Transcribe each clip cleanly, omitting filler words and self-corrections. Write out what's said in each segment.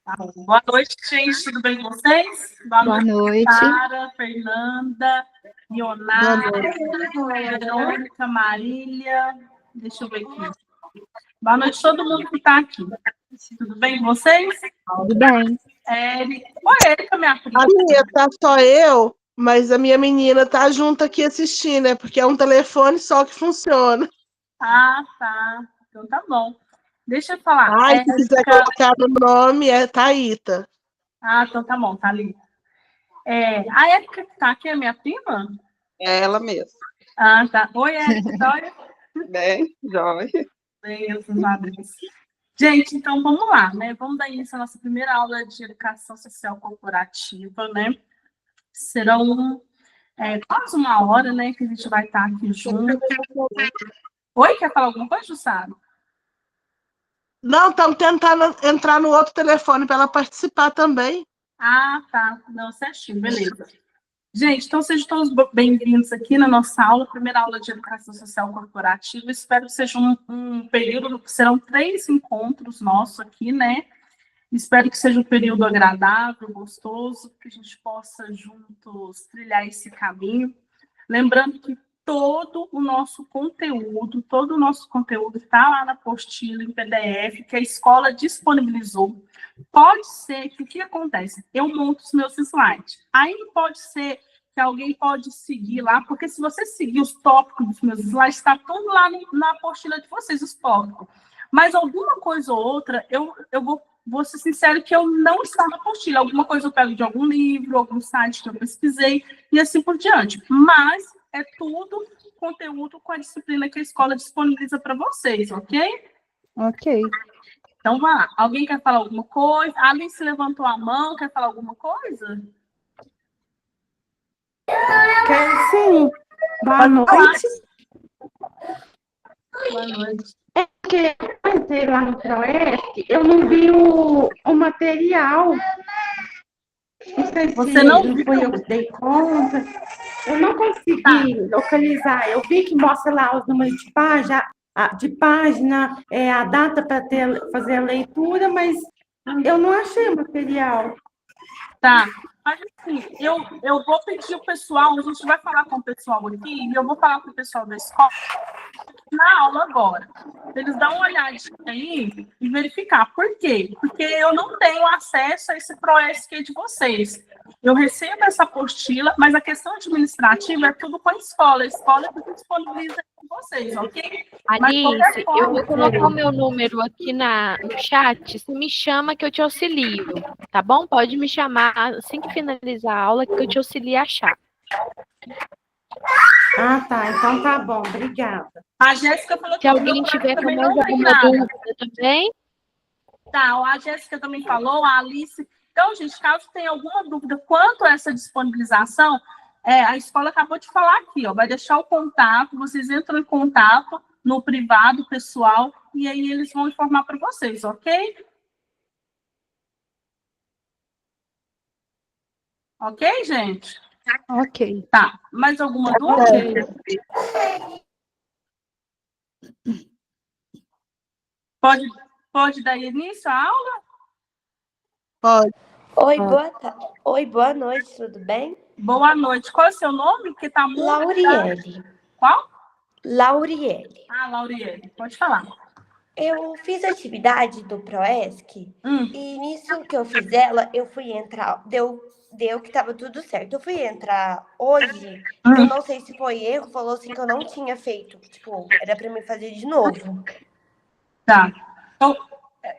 Tá bom. Boa noite, gente. Tudo bem com vocês? Boa noite. Sara, Fernanda, Leonardo, Verônica, Marília. Deixa eu ver aqui. Boa noite a todo mundo que está aqui. Tudo bem com vocês? Tudo bem. Oi, Érica, minha prima. Amiga, tá só eu, mas a minha menina tá junto aqui assistindo, né? Porque é um telefone só que funciona. Ah, tá. Então tá bom. Deixa eu falar. Ai, se quiser colocar no nome, é Thaíta. Ah, então tá bom, tá ali. A Érica que tá aqui é minha prima? É ela mesma. Ah, tá. Oi, Érica, joia? Bem, joia. Bem, gente, então vamos lá, né? Vamos dar início à nossa primeira aula de educação social corporativa, né? Serão quase uma hora, né, que a gente vai estar aqui junto. Oi, quer falar alguma coisa, Jussara? Não, estamos tentando entrar no outro telefone para ela participar também. Ah, tá. Não, certinho, beleza. Gente, então sejam todos bem-vindos aqui na nossa aula, primeira aula de educação social corporativa. Espero que seja um período, serão 3 encontros nossos aqui, né? Espero que seja um período agradável, gostoso, que a gente possa juntos trilhar esse caminho. Lembrando que todo o nosso conteúdo está lá na apostila em PDF que a escola disponibilizou. Pode ser que o que acontece? Eu monto os meus slides. Aí pode ser que alguém pode seguir lá, porque se você seguir os tópicos dos meus slides, está tudo lá na apostila de vocês, os tópicos. Mas alguma coisa ou outra, eu vou ser sincero que eu não está na apostila. Alguma coisa eu pego de algum livro, algum site que eu pesquisei, e assim por diante. Mas é tudo conteúdo com a disciplina que a escola disponibiliza para vocês, ok? Ok. Então, vai lá. Alguém quer falar alguma coisa? A Alice levantou a mão, quer falar alguma coisa? Quero sim. Boa noite. Boa noite. É que eu entrei lá no ProESC, eu não vi o material. Não sei se não foi eu que dei conta. Eu não consegui localizar. Eu vi que mostra lá os números de página, a data para fazer a leitura, mas eu não achei o material. Tá. Mas assim, eu vou pedir o pessoal, a gente vai falar com o pessoal aqui, e eu vou falar com o pessoal da escola na aula agora. Eles dão uma olhadinha aí e verificar. Por quê? Porque eu não tenho acesso a esse ProESC de vocês. Eu recebo essa apostila, mas a questão administrativa é tudo com a escola. A escola é que disponibiliza com vocês, ok? Alice, eu vou colocar o meu número aqui no chat. Você me chama que eu te auxilio, tá bom? Pode me chamar assim que finalizar a aula que eu te auxilio a achar. Ah, tá. Então tá bom. Obrigada. A Jéssica falou que se alguém tiver com mais alguma dúvida também. Tá, a Jéssica também falou, a Alice. Então, gente, caso tenha alguma dúvida quanto a essa disponibilização, a escola acabou de falar aqui, ó, vai deixar o contato, vocês entram em contato no privado, pessoal, e aí eles vão informar para vocês, ok? Ok, gente? Ok. Tá, mais alguma dúvida? Pode dar início à aula? Pode. Oi, boa noite, tudo bem? Boa noite. Qual é o seu nome? Porque tá muito... Lauriele. Qual? Lauriele. Ah, Lauriele, pode falar. Eu fiz a atividade do ProESC e nisso que eu fiz ela, eu fui entrar, deu que estava tudo certo. Eu fui entrar hoje, eu não sei se foi erro, falou assim que eu não tinha feito, tipo, era para mim fazer de novo. Tá. Então,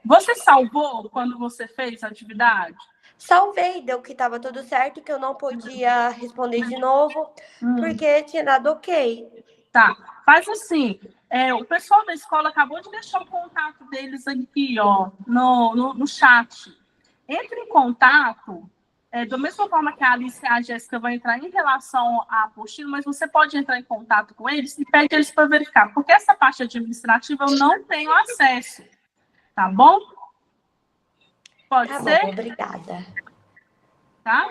você salvou quando você fez a atividade? Salvei, deu que estava tudo certo, que eu não podia responder de novo, porque tinha dado ok. Tá, faz assim, o pessoal da escola acabou de deixar o contato deles aqui, ó, no chat. Entre em contato, da mesma forma que a Alice e a Jéssica vão entrar em relação à apostila, mas você pode entrar em contato com eles e pede eles para verificar, porque essa parte administrativa eu não tenho acesso, tá bom? Pode ser? Bom, obrigada. Tá?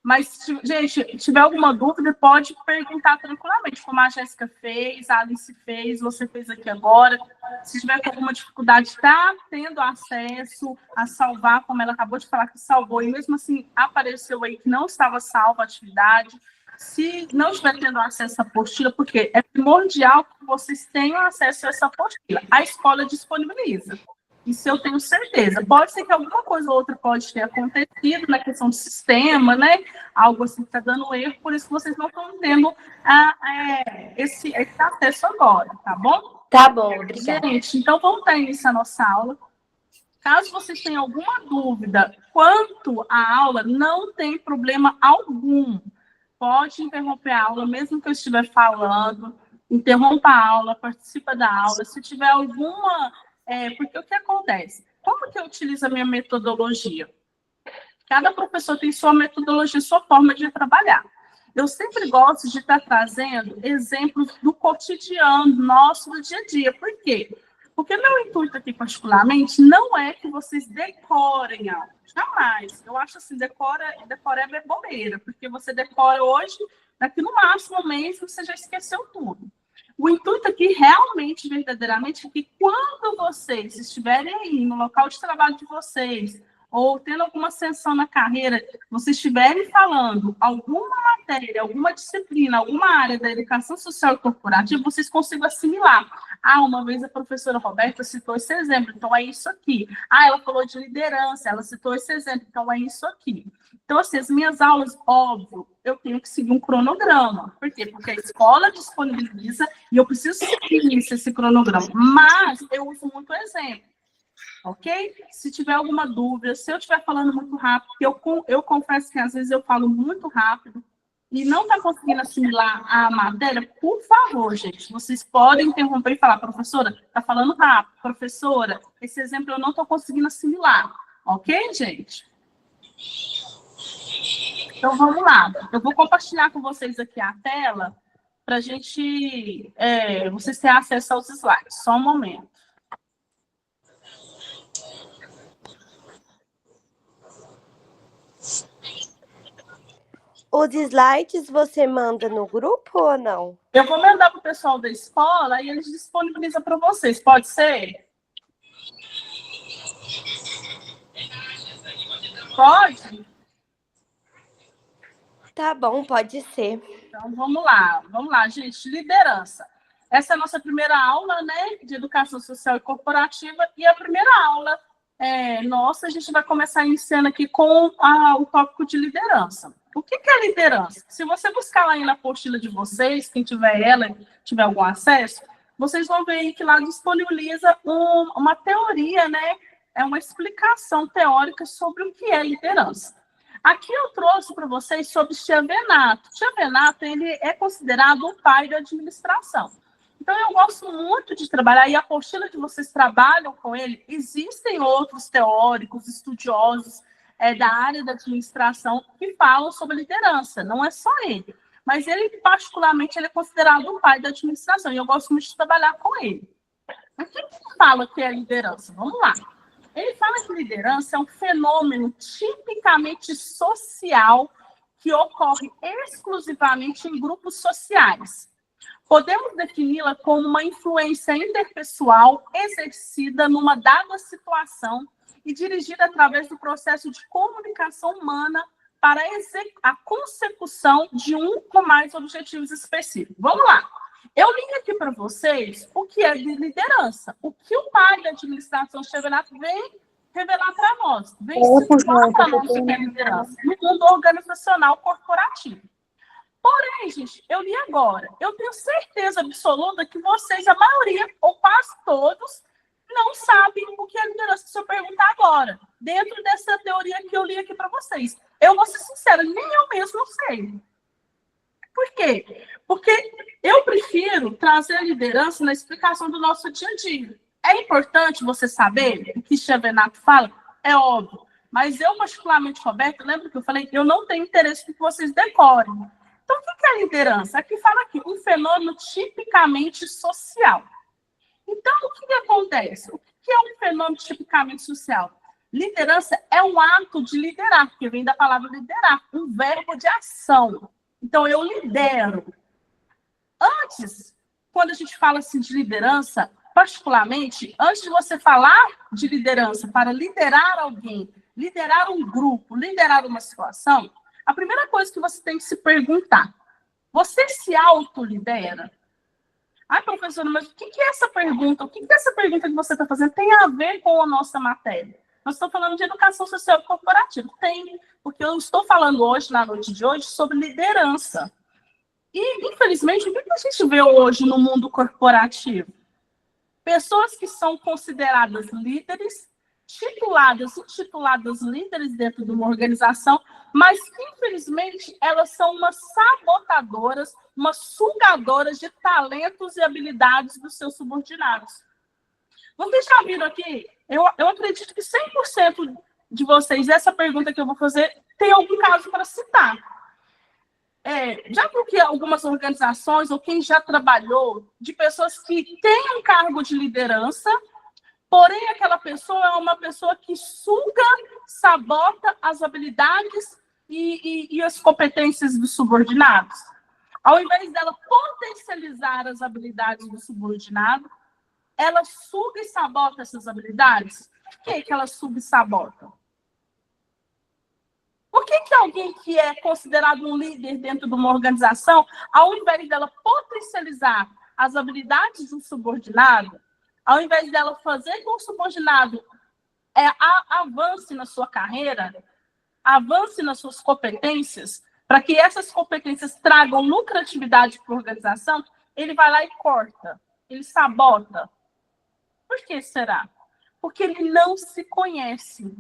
Mas, gente, se tiver alguma dúvida, pode perguntar tranquilamente, como a Jéssica fez, a Alice fez, você fez aqui agora. Se tiver com alguma dificuldade, está tendo acesso a salvar, como ela acabou de falar que salvou, e mesmo assim apareceu aí que não estava salva a atividade. Se não estiver tendo acesso à apostila, porque é primordial que vocês tenham acesso a essa apostila. A escola disponibiliza. Isso eu tenho certeza. Pode ser que alguma coisa ou outra pode ter acontecido na questão do sistema, né? Algo assim que está dando erro, por isso que vocês não estão tendo esse acesso agora, tá bom? Tá bom, obrigada. Gente, então vamos dar início à nossa aula. Caso vocês tenham alguma dúvida quanto à aula, não tem problema algum. Pode interromper a aula, mesmo que eu estiver falando, interrompa a aula, participa da aula. Se tiver alguma... porque o que acontece? Como que eu utilizo a minha metodologia? Cada professor tem sua metodologia, sua forma de trabalhar. Eu sempre gosto de estar trazendo exemplos do cotidiano nosso, do dia a dia. Por quê? Porque meu intuito aqui, particularmente, não é que vocês decorem algo. Jamais. Eu acho assim, decorar é bobeira, porque você decora hoje, daqui no máximo um mês, você já esqueceu tudo. O intuito aqui, realmente, verdadeiramente, é que quando vocês estiverem aí no local de trabalho de vocês, ou tendo alguma ascensão na carreira, vocês estiverem falando alguma matéria, alguma disciplina, alguma área da educação social e corporativa, vocês consigam assimilar. Uma vez a professora Roberta citou esse exemplo, então é isso aqui. Ela falou de liderança, ela citou esse exemplo, então é isso aqui. Então, assim, as minhas aulas, óbvio, eu tenho que seguir um cronograma. Por quê? Porque a escola disponibiliza e eu preciso seguir esse cronograma. Mas eu uso muito exemplo. Ok? Se tiver alguma dúvida, se eu estiver falando muito rápido, eu confesso que às vezes eu falo muito rápido e não está conseguindo assimilar a matéria, por favor, gente, vocês podem interromper e falar, professora, está falando rápido, professora, esse exemplo eu não estou conseguindo assimilar. Ok, gente? Então, vamos lá. Eu vou compartilhar com vocês aqui a tela para a gente, vocês terem acesso aos slides. Só um momento. Os slides você manda no grupo ou não? Eu vou mandar para o pessoal da escola e eles disponibilizam para vocês. Pode ser? Pode? Tá bom, pode ser. Então, vamos lá, gente. Liderança. Essa é a nossa primeira aula, né, de educação social e corporativa, e a primeira aula nossa, a gente vai começar iniciando aqui com o tópico de liderança. O que é liderança? Se você buscar lá na apostila de vocês, quem tiver tiver algum acesso, vocês vão ver que lá disponibiliza uma teoria, né, uma explicação teórica sobre o que é liderança. Aqui eu trouxe para vocês sobre Chiavenato. Chiavenato, ele é considerado o pai da administração. Então, eu gosto muito de trabalhar, e a apostila que vocês trabalham com ele, existem outros teóricos, estudiosos da área da administração que falam sobre liderança, não é só ele. Mas ele, particularmente, ele é considerado o pai da administração, e eu gosto muito de trabalhar com ele. O que ele fala que é liderança? Vamos lá. Ele fala que liderança é um fenômeno tipicamente social que ocorre exclusivamente em grupos sociais. Podemos defini-la como uma influência interpessoal exercida numa dada situação e dirigida através do processo de comunicação humana para a consecução de um ou mais objetivos específicos. Vamos lá. Eu li aqui para vocês o que é liderança, o que o pai da administração Chiavenato vem revelar para nós, vem situar para nós o que é liderança no mundo organizacional corporativo. Porém, gente, eu li agora, eu tenho certeza absoluta que vocês, a maioria, ou quase todos, não sabem o que é liderança. Se eu perguntar agora, dentro dessa teoria que eu li aqui para vocês, eu vou ser sincera, nem eu mesmo não sei. Por quê? Porque eu prefiro trazer a liderança na explicação do nosso dia a dia. É importante você saber o que Chiavenato fala? É óbvio. Mas eu, particularmente, Roberto, lembra que eu falei? Eu não tenho interesse que vocês decorem. Então, o que é liderança? Aqui fala aqui, um fenômeno tipicamente social. Então, o que acontece? O que é um fenômeno tipicamente social? Liderança é um ato de liderar, que vem da palavra liderar, um verbo de ação. Então, eu lidero. Antes, quando a gente fala assim de liderança, particularmente, antes de você falar de liderança para liderar alguém, liderar um grupo, liderar uma situação, a primeira coisa que você tem que se perguntar, você se autolidera? Ai, professora, mas o que é essa pergunta? O que essa pergunta que você está fazendo tem a ver com a nossa matéria? Nós estamos falando de educação social e corporativa. Tem, porque eu estou falando hoje, na noite de hoje, sobre liderança. E, infelizmente, o que a gente vê hoje no mundo corporativo? Pessoas que são consideradas líderes, tituladas, intituladas líderes dentro de uma organização, mas que, infelizmente, elas são umas sabotadoras, umas sugadoras de talentos e habilidades dos seus subordinados. Vocês já viram aqui? Eu acredito que 100% de vocês, essa pergunta que eu vou fazer, tem algum caso para citar. Já porque algumas organizações, ou quem já trabalhou, de pessoas que têm um cargo de liderança, porém aquela pessoa é uma pessoa que suga, sabota as habilidades e as competências dos subordinados. Ao invés dela potencializar as habilidades do subordinado, ela suga e sabota essas habilidades. Por que ela suga e sabota? Por que alguém que é considerado um líder dentro de uma organização, ao invés dela potencializar as habilidades do subordinado, ao invés dela fazer com que o subordinado avance na sua carreira, avance nas suas competências, para que essas competências tragam lucratividade para a organização, ele vai lá e corta, ele sabota. Por que será? Porque ele não se conhece.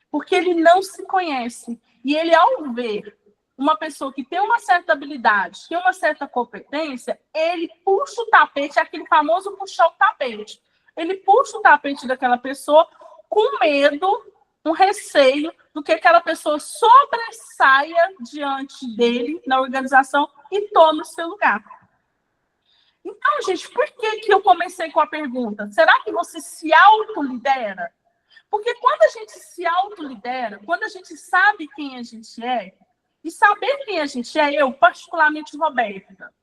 Porque ele não se conhece. E ele, ao ver uma pessoa que tem uma certa habilidade, tem uma certa competência, ele puxa o tapete, aquele famoso puxar o tapete. Ele puxa o tapete daquela pessoa com medo, um receio do que aquela pessoa sobressaia diante dele na organização e tome o seu lugar. Então, gente, por que eu comecei com a pergunta? Será que você se autolidera? Porque quando a gente se autolidera, quando a gente sabe quem a gente é, e saber quem a gente é, eu, particularmente, Roberta,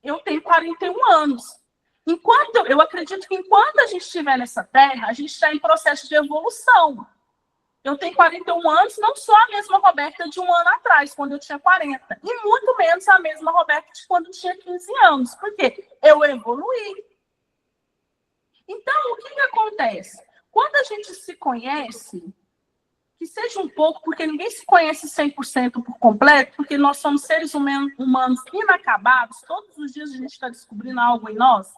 eu tenho 41 anos. Eu acredito que enquanto a gente estiver nessa terra, a gente está em processo de evolução. Eu tenho 41 anos, não sou a mesma Roberta de um ano atrás, quando eu tinha 40. E muito menos a mesma Roberta de quando eu tinha 15 anos. Por quê? Eu evoluí. Então, o que acontece? Quando a gente se conhece, que seja um pouco, porque ninguém se conhece 100% por completo, porque nós somos seres humanos inacabados, todos os dias a gente está descobrindo algo em nós,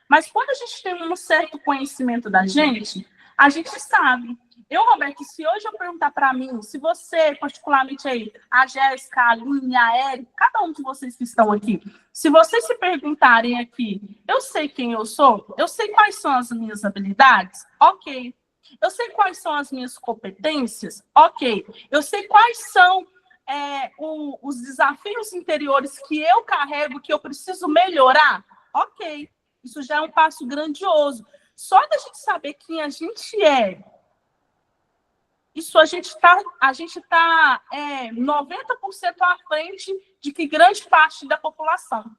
mas quando a gente tem um certo conhecimento da gente, a gente sabe. Eu, Roberto, se hoje eu perguntar para mim, se você, particularmente aí, a Jéssica, a Aline, a Érica, cada um de vocês que estão aqui, se vocês se perguntarem aqui, eu sei quem eu sou, eu sei quais são as minhas habilidades, ok. Eu sei quais são as minhas competências, ok. Eu sei quais são os desafios interiores que eu carrego, que eu preciso melhorar, ok. Isso já é um passo grandioso. Só da gente saber quem a gente é, isso a gente está 90% à frente de que grande parte da população.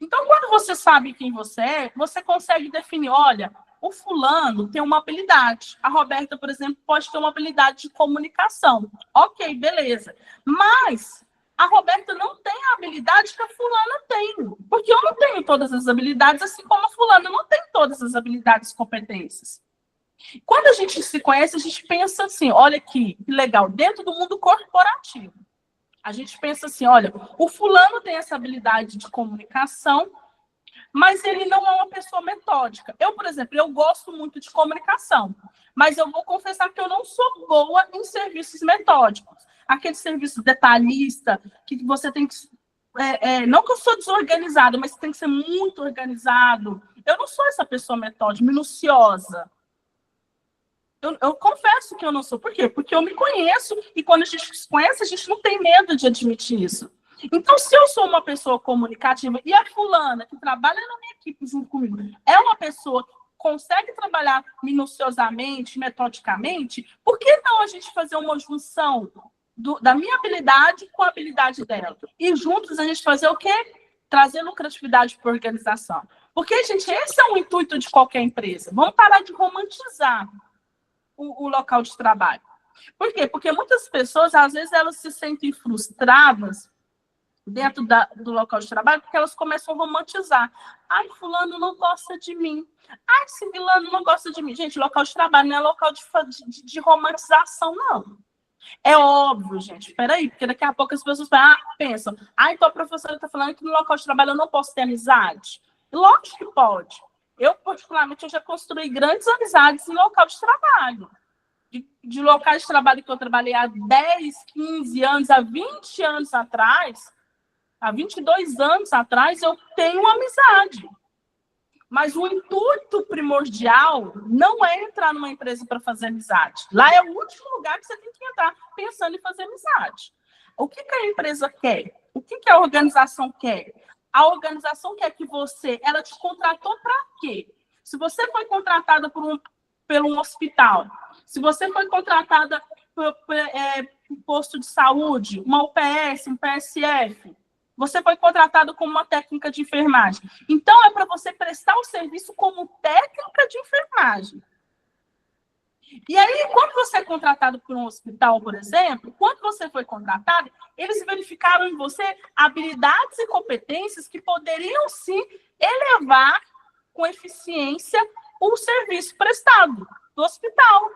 Então, quando você sabe quem você é, você consegue definir, olha, o fulano tem uma habilidade. A Roberta, por exemplo, pode ter uma habilidade de comunicação. Ok, beleza. Mas a Roberta não tem a habilidade que a fulana tem. Porque eu não tenho todas as habilidades, assim como a fulana não tem todas as habilidades e competências. Quando a gente se conhece, a gente pensa assim, olha aqui, que legal, dentro do mundo corporativo. A gente pensa assim, olha, o fulano tem essa habilidade de comunicação, mas ele não é uma pessoa metódica. Eu, por exemplo, eu gosto muito de comunicação, mas eu vou confessar que eu não sou boa em serviços metódicos. Aquele serviço detalhista, que você tem que... não que eu sou desorganizada, mas tem que ser muito organizado. Eu não sou essa pessoa metódica, minuciosa. Eu confesso que eu não sou. Por quê? Porque eu me conheço, e quando a gente se conhece, a gente não tem medo de admitir isso. Então, se eu sou uma pessoa comunicativa, e a fulana, que trabalha na minha equipe junto comigo, é uma pessoa consegue trabalhar minuciosamente, metodicamente, por que não a gente fazer uma junção da minha habilidade com a habilidade dela? E juntos a gente fazer o quê? Trazer lucratividade para a organização. Porque, gente, esse é o intuito de qualquer empresa. Vamos parar de romantizar o local de trabalho. Por quê? Porque muitas pessoas, às vezes, elas se sentem frustradas dentro do local de trabalho, porque elas começam a romantizar. Ai, fulano não gosta de mim. Ai, civilano não gosta de mim. Gente, local de trabalho não é local de romantização, não. É óbvio, gente. Peraí, porque daqui a pouco as pessoas pensam, então a professora está falando que no local de trabalho eu não posso ter amizade. Lógico que pode. Eu, particularmente, eu já construí grandes amizades em local de trabalho. De locais de trabalho que eu trabalhei há 10, 15 anos, há 20 anos atrás, há 22 anos atrás, eu tenho uma amizade. Mas o intuito primordial não é entrar numa empresa para fazer amizade. Lá é o último lugar que você tem que entrar pensando em fazer amizade. O que a empresa quer? O que a organização quer? A organização quer que ela te contratou para quê? Se você foi contratada por um hospital, se você foi contratada por um posto de saúde, uma UPS, um PSF, você foi contratado como uma técnica de enfermagem. Então, é para você prestar o serviço como técnica de enfermagem. E aí, quando você é contratado por um hospital, por exemplo, quando você foi contratado, eles verificaram em você habilidades e competências que poderiam, sim, elevar com eficiência o serviço prestado do hospital.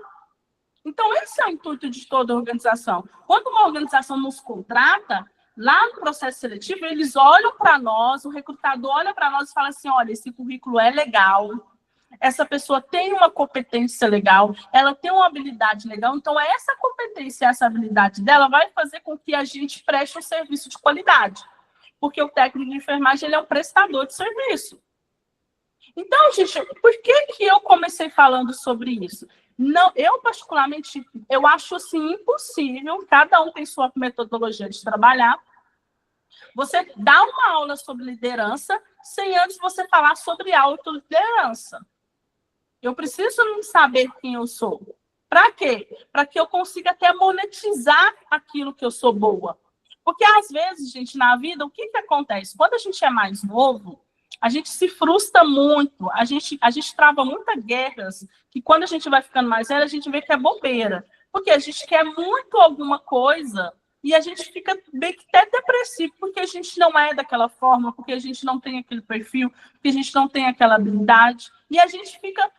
Então, esse é o intuito de toda organização. Quando uma organização nos contrata, lá no processo seletivo, eles olham para nós, o recrutador olha para nós e fala assim, olha, esse currículo é legal, essa pessoa tem uma competência legal, ela tem uma habilidade legal, então essa competência, essa habilidade dela vai fazer com que a gente preste um serviço de qualidade, porque o técnico de enfermagem ele é um prestador de serviço. Então, gente, por que eu comecei falando sobre isso? Não, eu, particularmente, eu acho assim impossível, cada um tem sua metodologia de trabalhar, você dá uma aula sobre liderança sem antes você falar sobre autoliderança. Eu preciso saber quem eu sou. Para quê? Para que eu consiga até monetizar aquilo que eu sou boa. Porque, às vezes, gente, na vida, o que acontece? Quando a gente é mais novo, a gente se frustra muito, a gente trava muitas guerras, que quando a gente vai ficando mais velho, a gente vê que é bobeira. Porque a gente quer muito alguma coisa e a gente fica bem que até depressivo, porque a gente não é daquela forma, porque a gente não tem aquele perfil, porque a gente não tem aquela habilidade, e a gente fica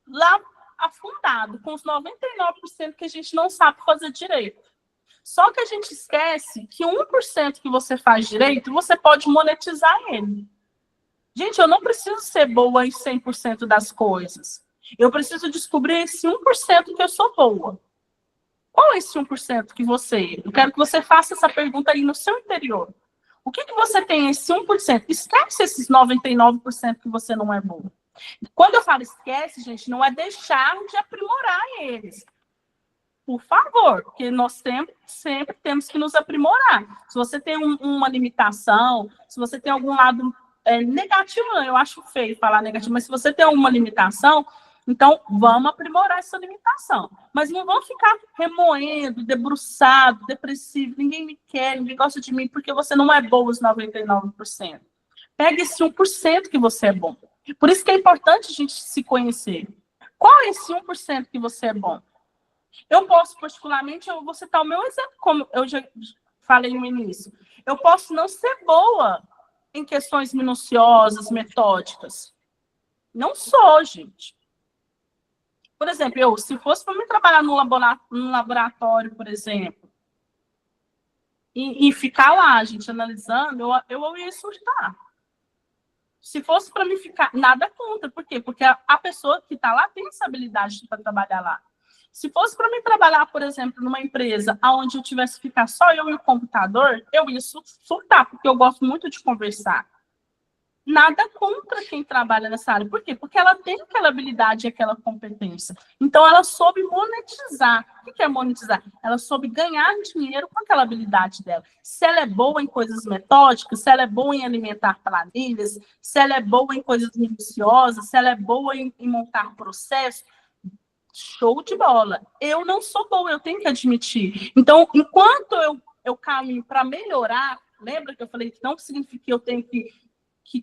lá afundado, com os 99% que a gente não sabe fazer direito. Só que a gente esquece que 1% que você faz direito, você pode monetizar ele. Gente, eu não preciso ser boa em 100% das coisas. Eu preciso descobrir esse 1% que eu sou boa. Qual é esse 1% que você... Eu quero que você faça essa pergunta aí no seu interior. O que você tem esse 1%? Esquece esses 99% que você não é boa. Quando eu falo esquece, gente, não é deixar de aprimorar eles. Por favor, porque nós sempre temos que nos aprimorar. Se você tem uma limitação, se você tem algum lado negativo, não, eu acho feio falar negativo, mas se você tem alguma limitação, então vamos aprimorar essa limitação. Mas não vamos ficar remoendo, debruçado, depressivo, ninguém me quer, ninguém gosta de mim, porque você não é bom os 99%. Pega esse 1% que você é bom. Por isso que é importante a gente se conhecer. Qual é esse 1% que você é bom? Eu posso, particularmente, eu vou citar o meu exemplo, como eu já falei no início. Eu posso não ser boa em questões minuciosas, metódicas. Não sou, gente. Por exemplo, se fosse para mim trabalhar num laboratório, por exemplo, e ficar lá, gente, analisando, eu ia surtar. Se fosse para mim ficar, nada contra. Por quê? Porque a pessoa que está lá tem essa habilidade para trabalhar lá. Se fosse para mim trabalhar, por exemplo, numa empresa onde eu tivesse que ficar só eu e o computador, eu ia surtar, porque eu gosto muito de conversar. Nada contra quem trabalha nessa área. Por quê? Porque ela tem aquela habilidade e aquela competência. Então, ela soube monetizar. O que é monetizar? Ela soube ganhar dinheiro com aquela habilidade dela. Se ela é boa em coisas metódicas, se ela é boa em alimentar planilhas, se ela é boa em coisas minuciosas, se ela é boa em montar processos, show de bola. Eu não sou boa, eu tenho que admitir. Então, enquanto eu caminho para melhorar, lembra que eu falei que não significa que eu tenho que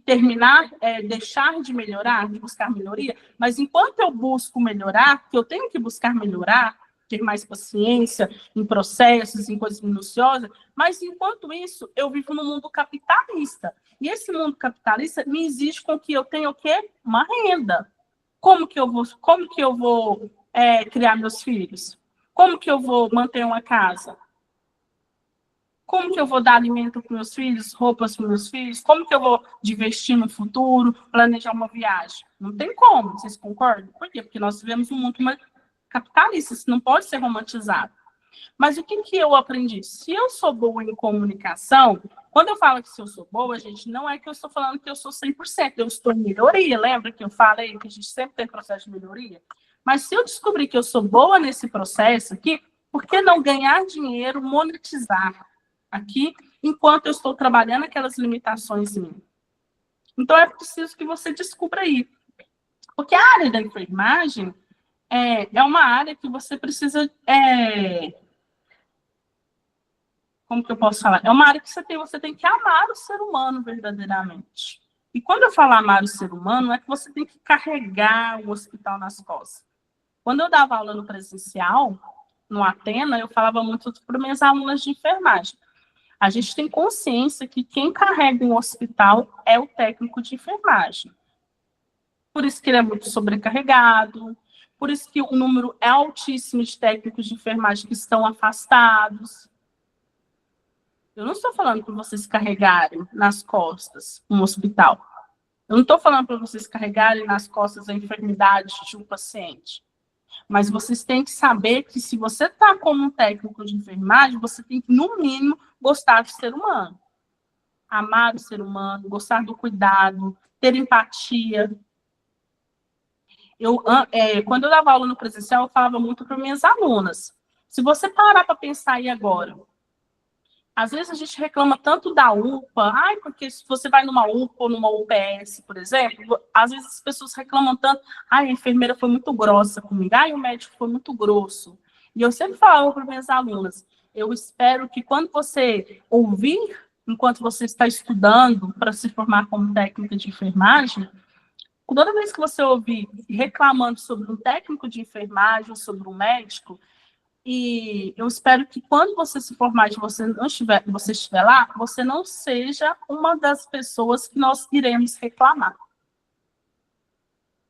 terminar, deixar de melhorar, de buscar melhoria, mas enquanto eu busco melhorar, que eu tenho que buscar melhorar, ter mais paciência em processos, em coisas minuciosas, mas enquanto isso, eu vivo no mundo capitalista. E esse mundo capitalista me exige com que eu tenha o quê? Uma renda. Como que eu vou criar meus filhos? Como que eu vou manter uma casa? Como que eu vou dar alimento para meus filhos, roupas para meus filhos? Como que eu vou investir no futuro, planejar uma viagem? Não tem como, vocês concordam? Por quê? Porque nós vivemos um mundo capitalista, isso não pode ser romantizado. Mas o que eu aprendi? Se eu sou boa em comunicação, quando eu falo que se eu sou boa, gente, não é que eu estou falando que eu sou 100%, eu estou em melhoria, lembra que eu falei que a gente sempre tem processo de melhoria? Mas se eu descobrir que eu sou boa nesse processo aqui, por que não ganhar dinheiro, monetizar aqui, enquanto eu estou trabalhando aquelas limitações minhas? Então, é preciso que você descubra aí. Porque a área da enfermagem é uma área que você precisa... como que eu posso falar? É uma área que você tem que amar o ser humano verdadeiramente. E quando eu falo amar o ser humano, não é que você tem que carregar o hospital nas costas. Quando eu dava aula no presencial, no Atena, eu falava muito para minhas alunas de enfermagem. A gente tem consciência que quem carrega um hospital é o técnico de enfermagem. Por isso que ele é muito sobrecarregado, por isso que o número é altíssimo de técnicos de enfermagem que estão afastados. Eu não estou falando para vocês carregarem nas costas um hospital. Eu não estou falando para vocês carregarem nas costas a enfermidade de um paciente. Mas vocês têm que saber que se você está como um técnico de enfermagem, você tem que, no mínimo, gostar do ser humano. Amar o ser humano, gostar do cuidado, ter empatia. Quando eu dava aula no presencial, eu falava muito para minhas alunas. Se você parar para pensar aí agora, às vezes a gente reclama tanto da UPA, porque se você vai numa UPA ou numa UPS, por exemplo, às vezes as pessoas reclamam tanto, a enfermeira foi muito grossa comigo, o médico foi muito grosso. E eu sempre falava para minhas alunas, eu espero que quando você ouvir, enquanto você está estudando para se formar como técnica de enfermagem, toda vez que você ouvir reclamando sobre um técnico de enfermagem, sobre um médico, e eu espero que quando você se formar e você estiver lá, você não seja uma das pessoas que nós iremos reclamar.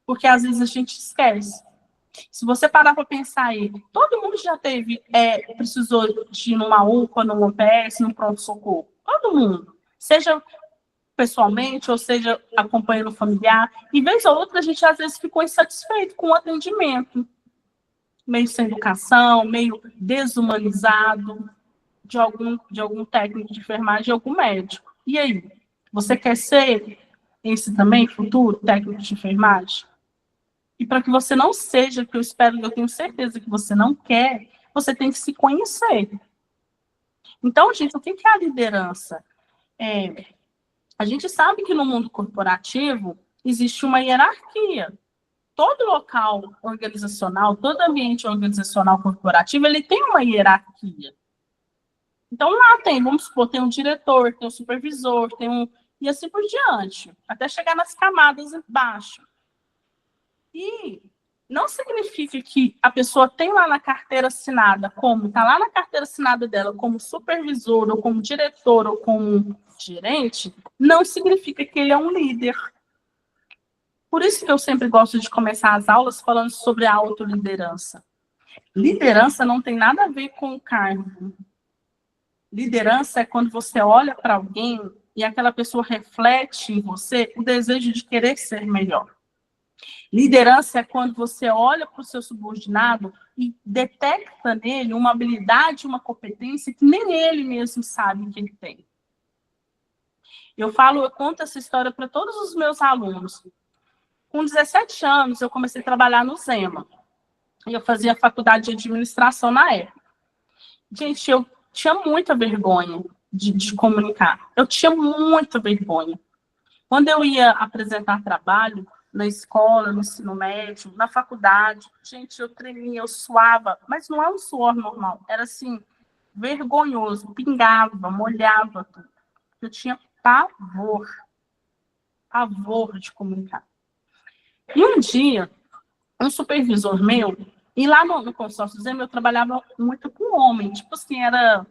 Porque às vezes a gente esquece. Se você parar para pensar aí, todo mundo já precisou de ir numa UPA, numa UPS, num pronto-socorro. Todo mundo. Seja pessoalmente, ou seja acompanhando o familiar. E vez ou outra, a gente às vezes ficou insatisfeito com o atendimento. Meio sem educação, meio desumanizado de algum técnico de enfermagem, de algum médico. E aí? Você quer ser esse também, futuro técnico de enfermagem? E para que você não seja, que eu tenho certeza que você não quer, você tem que se conhecer. Então, gente, o que é a liderança? A gente sabe que no mundo corporativo existe uma hierarquia. Todo local organizacional, todo ambiente organizacional corporativo, ele tem uma hierarquia. Então, lá vamos supor, tem um diretor, tem um supervisor, e assim por diante, até chegar nas camadas embaixo. E não significa que a pessoa tem lá na carteira assinada, está lá na carteira assinada dela, como supervisor, ou como diretor, ou como gerente, não significa que ele é um líder. Por isso que eu sempre gosto de começar as aulas falando sobre a autoliderança. Liderança não tem nada a ver com o cargo. Liderança é quando você olha para alguém e aquela pessoa reflete em você o desejo de querer ser melhor. Liderança é quando você olha para o seu subordinado e detecta nele uma habilidade, uma competência que nem ele mesmo sabe que ele tem. Eu conto essa história para todos os meus alunos. Com 17 anos, eu comecei a trabalhar no Zema. E eu fazia faculdade de administração na época. Gente, eu tinha muita vergonha de comunicar. Eu tinha muita vergonha. Quando eu ia apresentar trabalho na escola, no ensino médio, na faculdade, gente, eu tremia, eu suava, mas não é um suor normal, era assim, vergonhoso, pingava, molhava tudo. Eu tinha pavor de comunicar. E um dia, um supervisor meu, e lá no consórcio Zema eu trabalhava muito com homem, tipo assim, era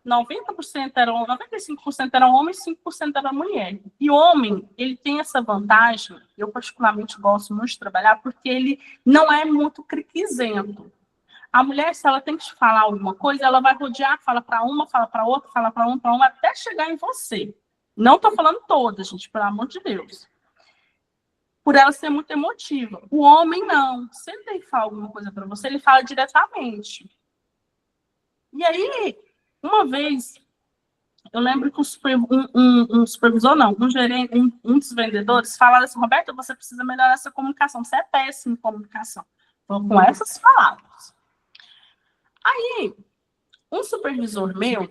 90% eram, 95% eram homens, 5% era mulher. E homem, ele tem essa vantagem, eu particularmente gosto muito de trabalhar, porque ele não é muito criquizento. A mulher, se ela tem que te falar alguma coisa, ela vai rodear, fala para uma, fala para outra, fala para uma, até chegar em você. Não estou falando todas, gente, pelo amor de Deus. Por ela ser muito emotiva. O homem, não. Se ele tem que falar alguma coisa para você, ele fala diretamente. E aí, uma vez, eu lembro que um supervisor, não, um gerente, um dos vendedores, falaram assim, Roberta, você precisa melhorar essa comunicação, você é péssimo em comunicação. Então, com essas palavras. Aí, um supervisor meu,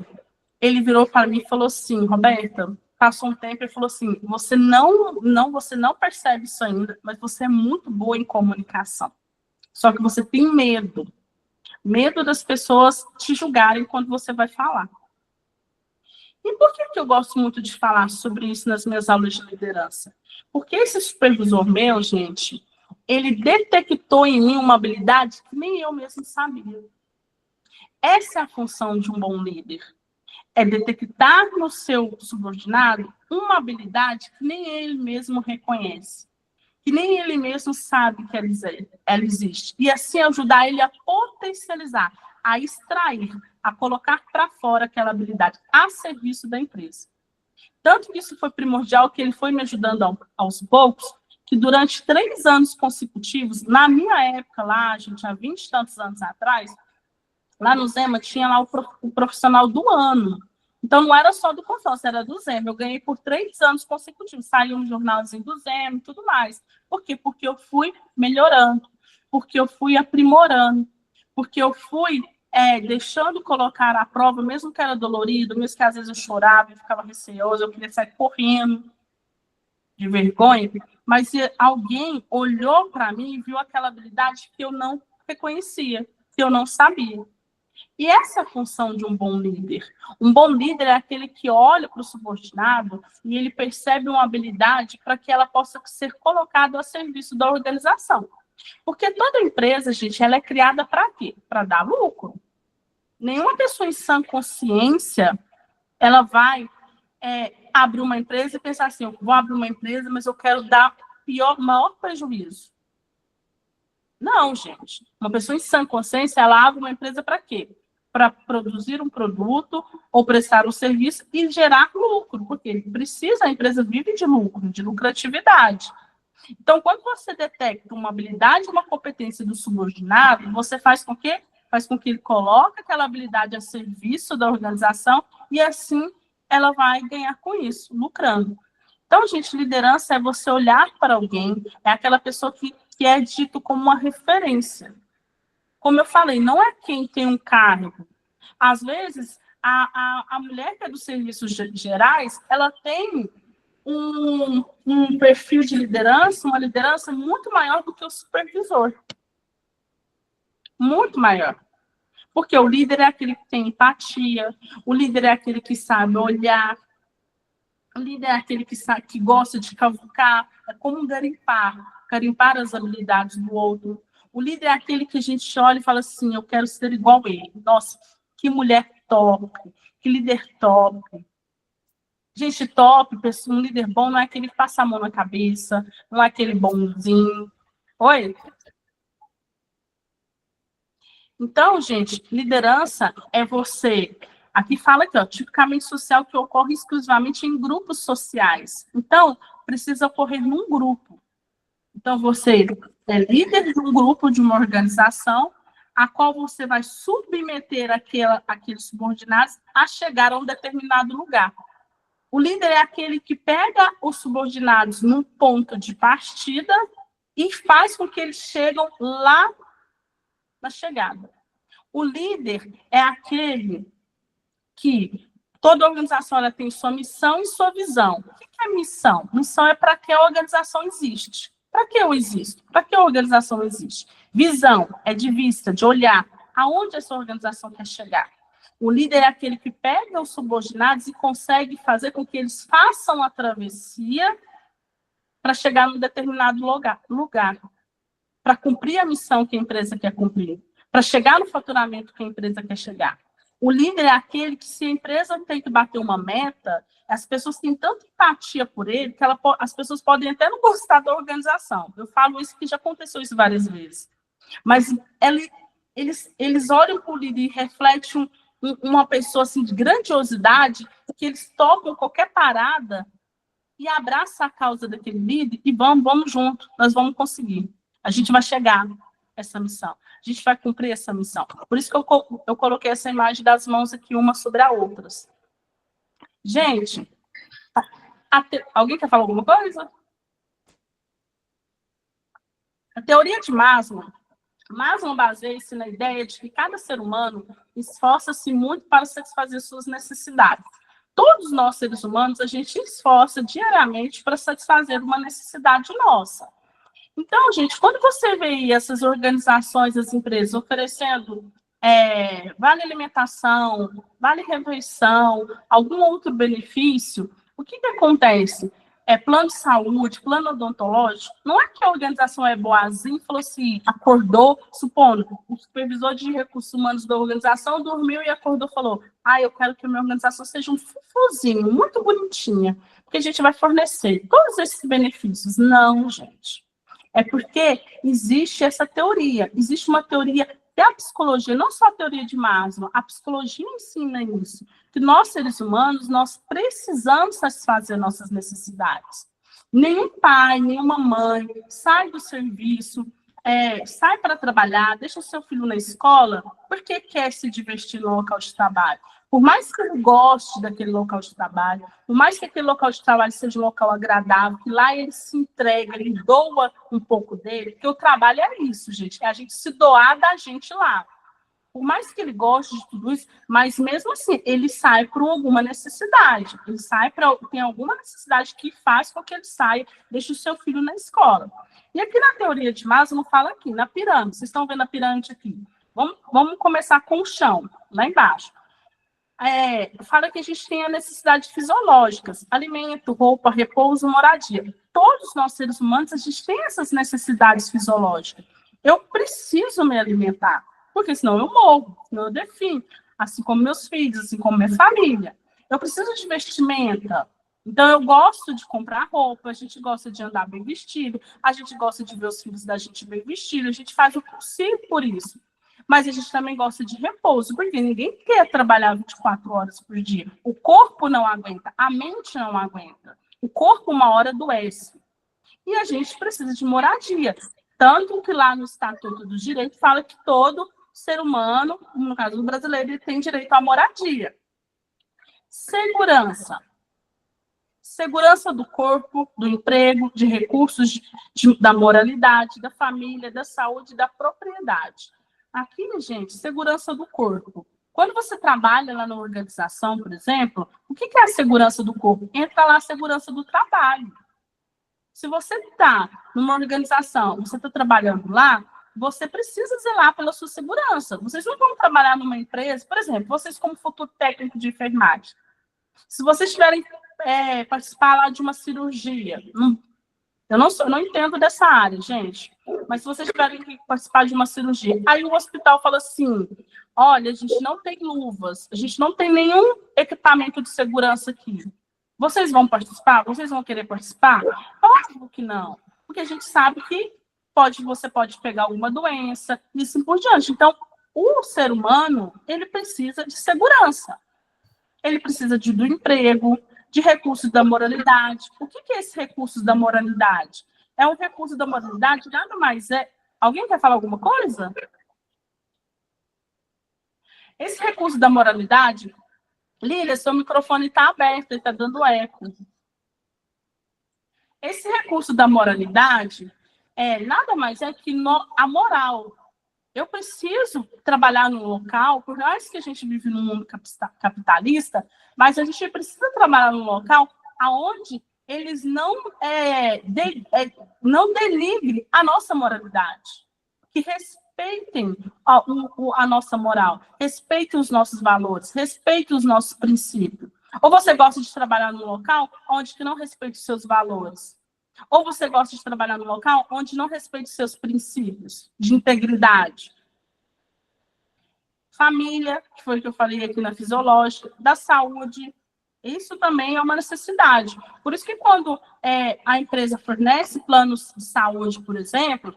ele virou para mim e falou assim, Roberta, passou um tempo e falou assim, você não percebe isso ainda, mas você é muito boa em comunicação. Só que você tem medo. Medo das pessoas te julgarem quando você vai falar. E por que eu gosto muito de falar sobre isso nas minhas aulas de liderança? Porque esse supervisor meu, gente, ele detectou em mim uma habilidade que nem eu mesmo sabia. Essa é a função de um bom líder. É detectar no seu subordinado uma habilidade que nem ele mesmo reconhece. Que nem ele mesmo sabe que ela existe. E assim ajudar ele a potencializar, a extrair, a colocar para fora aquela habilidade a serviço da empresa. Tanto que isso foi primordial, que ele foi me ajudando aos poucos, que durante 3 anos consecutivos, na minha época lá, gente, há 20 e tantos anos atrás, lá no Zema tinha lá o profissional do ano. Então, não era só do consórcio, era do Zema. Eu ganhei por 3 anos consecutivos. Saiu um jornalzinho do Zema e tudo mais. Por quê? Porque eu fui melhorando, porque eu fui aprimorando, porque eu fui deixando colocar à prova, mesmo que era dolorido, mesmo que às vezes eu chorava, eu ficava receosa, eu queria sair correndo de vergonha, mas alguém olhou para mim e viu aquela habilidade que eu não reconhecia, que eu não sabia. E essa é a função de um bom líder. Um bom líder é aquele que olha para o subordinado e ele percebe uma habilidade para que ela possa ser colocada a serviço da organização. Porque toda empresa, gente, ela é criada para quê? Para dar lucro. Nenhuma pessoa em sã consciência, ela vai abrir uma empresa e pensar assim, eu vou abrir uma empresa, mas eu quero dar maior prejuízo. Não, gente. Uma pessoa em sã consciência, ela abre uma empresa para quê? Para produzir um produto ou prestar um serviço e gerar lucro, porque a empresa vive de lucro, de lucratividade. Então, quando você detecta uma habilidade, uma competência do subordinado, você faz com que ele coloque aquela habilidade a serviço da organização e assim ela vai ganhar com isso, lucrando. Então, gente, liderança é você olhar para alguém, é aquela pessoa que é dito como uma referência. Como eu falei, não é quem tem um cargo. Às vezes, a mulher que é dos serviços gerais, ela tem um perfil de liderança, uma liderança muito maior do que o supervisor. Muito maior. Porque o líder é aquele que tem empatia, o líder é aquele que sabe olhar, o líder é aquele que gosta de cavucar, é como garimpar as habilidades do outro. O líder é aquele que a gente olha e fala assim, eu quero ser igual a ele. Nossa, que mulher top, que líder top. Gente, top, um líder bom não é aquele que passa a mão na cabeça, não é aquele bonzinho. Oi? Então, gente, liderança é você... Aqui fala aqui, ó, tipicamente social que ocorre exclusivamente em grupos sociais. Então, precisa ocorrer num grupo. Então, você é líder de um grupo, de uma organização, a qual você vai submeter aqueles subordinados a chegar a um determinado lugar. O líder é aquele que pega os subordinados num ponto de partida e faz com que eles cheguem lá na chegada. O líder é aquele que toda organização ela tem sua missão e sua visão. O que é missão? Missão é para que a organização existe. Para que eu existo? Para que a organização existe? Visão é de vista, de olhar aonde essa organização quer chegar. O líder é aquele que pega os subordinados e consegue fazer com que eles façam a travessia para chegar num determinado lugar, para cumprir a missão que a empresa quer cumprir, para chegar no faturamento que a empresa quer chegar. O líder é aquele que, se a empresa tem que bater uma meta, as pessoas têm tanta empatia por ele que as pessoas podem até não gostar da organização. Eu falo isso porque já aconteceu isso várias vezes. Mas eles olham para o líder e refletem uma pessoa assim, de grandiosidade, que eles topam qualquer parada e abraçam a causa daquele líder e vamos junto, nós vamos conseguir. A gente vai chegar essa missão. A gente vai cumprir essa missão. Por isso que eu coloquei essa imagem das mãos aqui, uma sobre a outra. Gente, alguém quer falar alguma coisa? A teoria de Maslow baseia-se na ideia de que cada ser humano esforça-se muito para satisfazer suas necessidades. Todos nós, seres humanos, a gente esforça diariamente para satisfazer uma necessidade nossa. Então, gente, quando você vê essas organizações, as empresas oferecendo vale alimentação, vale refeição, algum outro benefício, o que acontece? Plano de saúde, plano odontológico, não é que a organização é boazinha e falou assim, acordou, supondo, o supervisor de recursos humanos da organização dormiu e acordou e falou, eu quero que a minha organização seja um fufuzinho, muito bonitinha, porque a gente vai fornecer todos esses benefícios. Não, gente. É porque existe essa teoria, existe uma teoria da psicologia, não só a teoria de Maslow, a psicologia ensina isso, que nós, seres humanos, nós precisamos satisfazer nossas necessidades. Nenhum pai, nenhuma mãe sai do serviço, sai para trabalhar, deixa o seu filho na escola, porque quer se divertir no local de trabalho. Por mais que ele goste daquele local de trabalho, por mais que aquele local de trabalho seja um local agradável, que lá ele se entrega, ele doa um pouco dele, porque o trabalho é isso, gente, é a gente se doar da gente lá. Por mais que ele goste de tudo isso, mas mesmo assim, ele sai por alguma necessidade, ele sai tem alguma necessidade que faz com que ele saia, deixe o seu filho na escola. E aqui na teoria de Maslow, fala aqui, na pirâmide, vocês estão vendo a pirâmide aqui? Vamos começar com o chão, lá embaixo. Fala que a gente tem as necessidades fisiológicas, alimento, roupa, repouso, moradia. Todos nós, seres humanos, a gente tem essas necessidades fisiológicas. Eu preciso me alimentar, porque senão eu morro, senão eu definho, assim como meus filhos, assim como minha família. Eu preciso de vestimenta, então eu gosto de comprar roupa, a gente gosta de andar bem vestido, a gente gosta de ver os filhos da gente bem vestidos, a gente faz o possível por isso. Mas a gente também gosta de repouso, porque ninguém quer trabalhar 24 horas por dia. O corpo não aguenta, a mente não aguenta. O corpo, uma hora, adoece. E a gente precisa de moradia. Tanto que lá no Estatuto do Direito fala que todo ser humano, no caso do brasileiro, ele tem direito à moradia. Segurança. Segurança do corpo, do emprego, de recursos, da moralidade, da família, da saúde, da propriedade. Aqui, gente, segurança do corpo. Quando você trabalha lá na organização, por exemplo, o que é a segurança do corpo? Entra lá a segurança do trabalho. Se você está numa organização, você está trabalhando lá, você precisa zelar pela sua segurança. Vocês não vão trabalhar numa empresa, por exemplo, vocês como futuro técnico de enfermagem. Se vocês tiverem participar lá de uma cirurgia, eu não entendo dessa área, gente, mas se vocês tiverem que participar de uma cirurgia, aí o hospital fala assim, olha, a gente não tem luvas, a gente não tem nenhum equipamento de segurança aqui. Vocês vão participar? Vocês vão querer participar? Óbvio que não, porque a gente sabe que você pode pegar alguma doença, e assim por diante. Então, o ser humano, ele precisa de segurança. Ele precisa do emprego, de recursos da moralidade. O que é esse recurso da moralidade? É um recurso da moralidade, nada mais é... Alguém quer falar alguma coisa? Esse recurso da moralidade... Lília, seu microfone está aberto, ele está dando eco. Esse recurso da moralidade nada mais é que a moral. Eu preciso trabalhar num local, por mais que a gente vive num mundo capitalista, mas a gente precisa trabalhar num local onde eles não denigrem a nossa moralidade, que respeitem a nossa moral, respeitem os nossos valores, respeitem os nossos princípios. Ou você gosta de trabalhar num local onde que não respeite os seus valores? Ou você gosta de trabalhar num local onde não respeite os seus princípios de integridade? Família, que foi o que eu falei aqui na fisiológica, da saúde, isso também é uma necessidade. Por isso que quando a empresa fornece planos de saúde, por exemplo,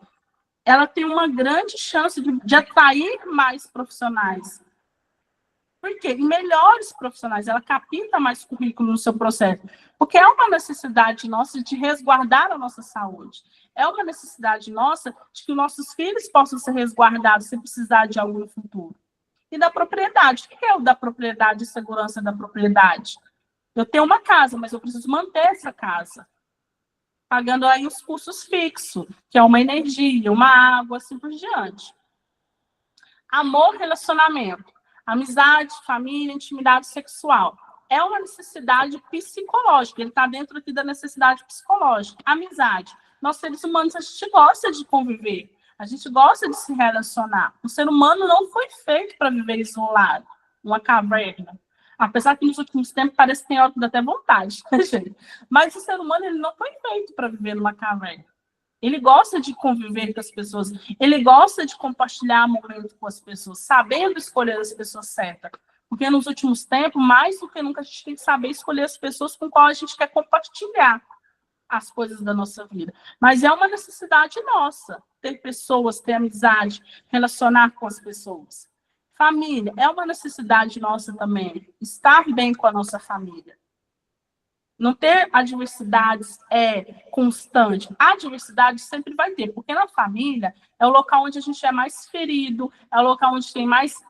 ela tem uma grande chance de atrair mais profissionais. Por quê? Melhores profissionais, ela capta mais currículo no seu processo. Porque é uma necessidade nossa de resguardar a nossa saúde. É uma necessidade nossa de que os nossos filhos possam ser resguardados se precisar de algo no futuro. E da propriedade. O que é o da propriedade e segurança da propriedade? Eu tenho uma casa, mas eu preciso manter essa casa. Pagando aí os custos fixos, que é uma energia, uma água, assim por diante. Amor, relacionamento. Amizade, família, intimidade sexual. É uma necessidade psicológica. Ele está dentro aqui da necessidade psicológica. Amizade. Nós, seres humanos, a gente gosta de conviver. A gente gosta de se relacionar. O ser humano não foi feito para viver isolado, numa caverna. Apesar que nos últimos tempos parece que tem hora que dá até vontade, né, gente? Mas o ser humano ele não foi feito para viver numa caverna. Ele gosta de conviver com as pessoas, ele gosta de compartilhar momentos com as pessoas, sabendo escolher as pessoas certas. Porque nos últimos tempos, mais do que nunca, a gente tem que saber escolher as pessoas com qual a gente quer compartilhar as coisas da nossa vida. Mas é uma necessidade nossa, ter pessoas, ter amizade, relacionar com as pessoas. Família, é uma necessidade nossa também, estar bem com a nossa família. Não ter adversidades constante. A adversidade sempre vai ter, porque na família é o local onde a gente é mais ferido, é o local onde tem mais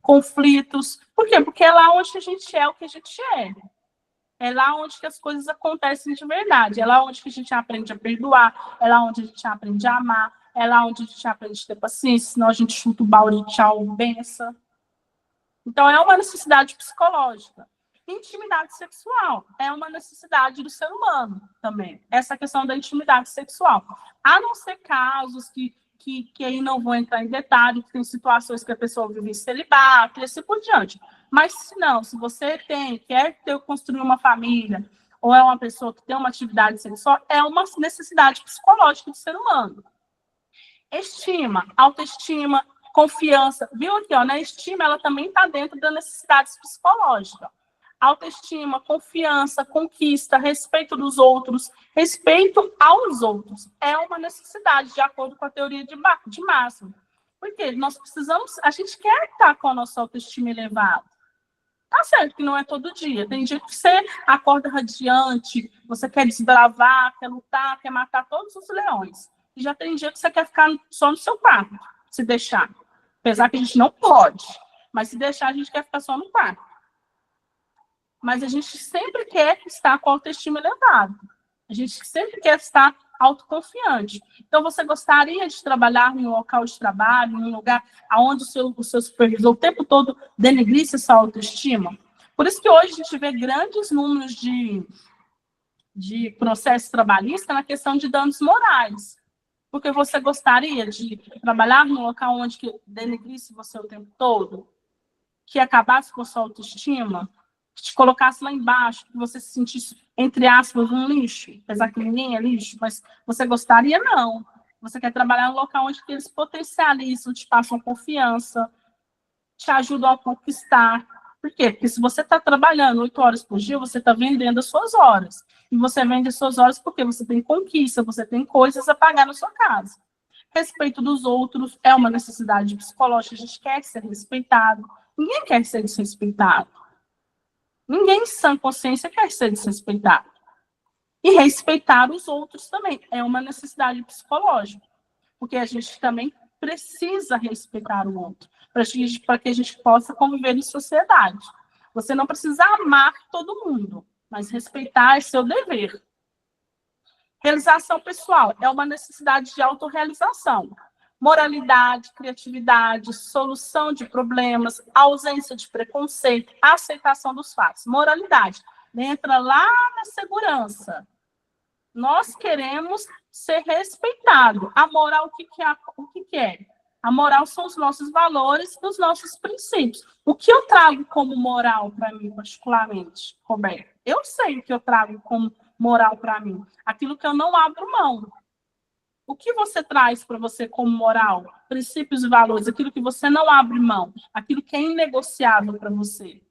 conflitos. Por quê? Porque é lá onde a gente é o que a gente é. É lá onde que as coisas acontecem de verdade. É lá onde que a gente aprende a perdoar, é lá onde a gente aprende a amar, é lá onde a gente aprende a ter paciência, senão a gente chuta o balde e tchau, benção. Então, é uma necessidade psicológica. Intimidade sexual é uma necessidade do ser humano também. Essa questão da intimidade sexual. A não ser casos que aí não vou entrar em detalhe, que tem situações que a pessoa vive em celibato e assim por diante. Mas se você quer construir uma família, ou é uma pessoa que tem uma atividade sexual, é uma necessidade psicológica do ser humano. Estima, autoestima, confiança. Viu aqui, né? Estima, ela também está dentro da necessidade psicológica. Autoestima, confiança, conquista, respeito dos outros, respeito aos outros. É uma necessidade, de acordo com a teoria de Maslow. Porque nós precisamos, a gente quer estar com a nossa autoestima elevada. Tá certo que não é todo dia. Tem dia que você acorda radiante, você quer desbravar, quer lutar, quer matar todos os leões. E já tem dia que você quer ficar só no seu quarto, se deixar. Apesar que a gente não pode, mas se deixar, a gente quer ficar só no quarto. Mas a gente sempre quer estar com a autoestima elevada. A gente sempre quer estar autoconfiante. Então, você gostaria de trabalhar em um local de trabalho, em um lugar onde o seu supervisor o tempo todo denegrisse essa autoestima? Por isso que hoje a gente vê grandes números de processo trabalhista na questão de danos morais. Porque você gostaria de trabalhar num local onde que denegrisse você o tempo todo? Que acabasse com a sua autoestima? Que te colocasse lá embaixo, que você se sentisse, entre aspas, um lixo, apesar que ninguém é lixo, mas você gostaria, não. Você quer trabalhar num local onde eles potencializam, te passam confiança, te ajudam a conquistar. Por quê? Porque se você está trabalhando 8 horas por dia, você está vendendo as suas horas. E você vende as suas horas porque você tem conquista, você tem coisas a pagar na sua casa. Respeito dos outros é uma necessidade psicológica, a gente quer ser respeitado. Ninguém quer ser desrespeitado. Ninguém em sã consciência quer ser desrespeitado. E respeitar os outros também é uma necessidade psicológica, porque a gente também precisa respeitar o outro, para que a gente possa conviver em sociedade. Você não precisa amar todo mundo, mas respeitar é seu dever. Realização pessoal é uma necessidade de autorrealização. moralidade, criatividade, solução de problemas, ausência de preconceito, aceitação dos fatos. Moralidade, entra lá na segurança. Nós queremos ser respeitados. A moral, o que é? A moral são os nossos valores e os nossos princípios. O que eu trago como moral para mim, particularmente, Roberto? Eu sei o que eu trago como moral para mim. Aquilo que eu não abro mão. O que você traz para você como moral? Princípios e valores, aquilo que você não abre mão, aquilo que é inegociável para você.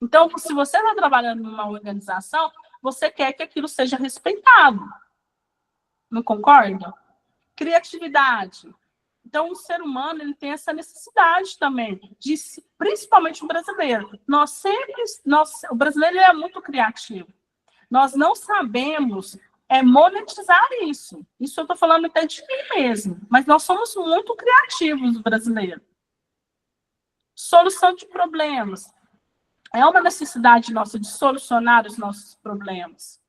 Então, se você está trabalhando numa organização, você quer que aquilo seja respeitado. Não concorda? Criatividade. Então, o ser humano ele tem essa necessidade também, principalmente o brasileiro. O brasileiro é muito criativo. Nós não sabemos monetizar isso. Isso eu estou falando até de mim mesmo. Mas nós somos muito criativos, brasileiros. Solução de problemas. É uma necessidade nossa de solucionar os nossos problemas.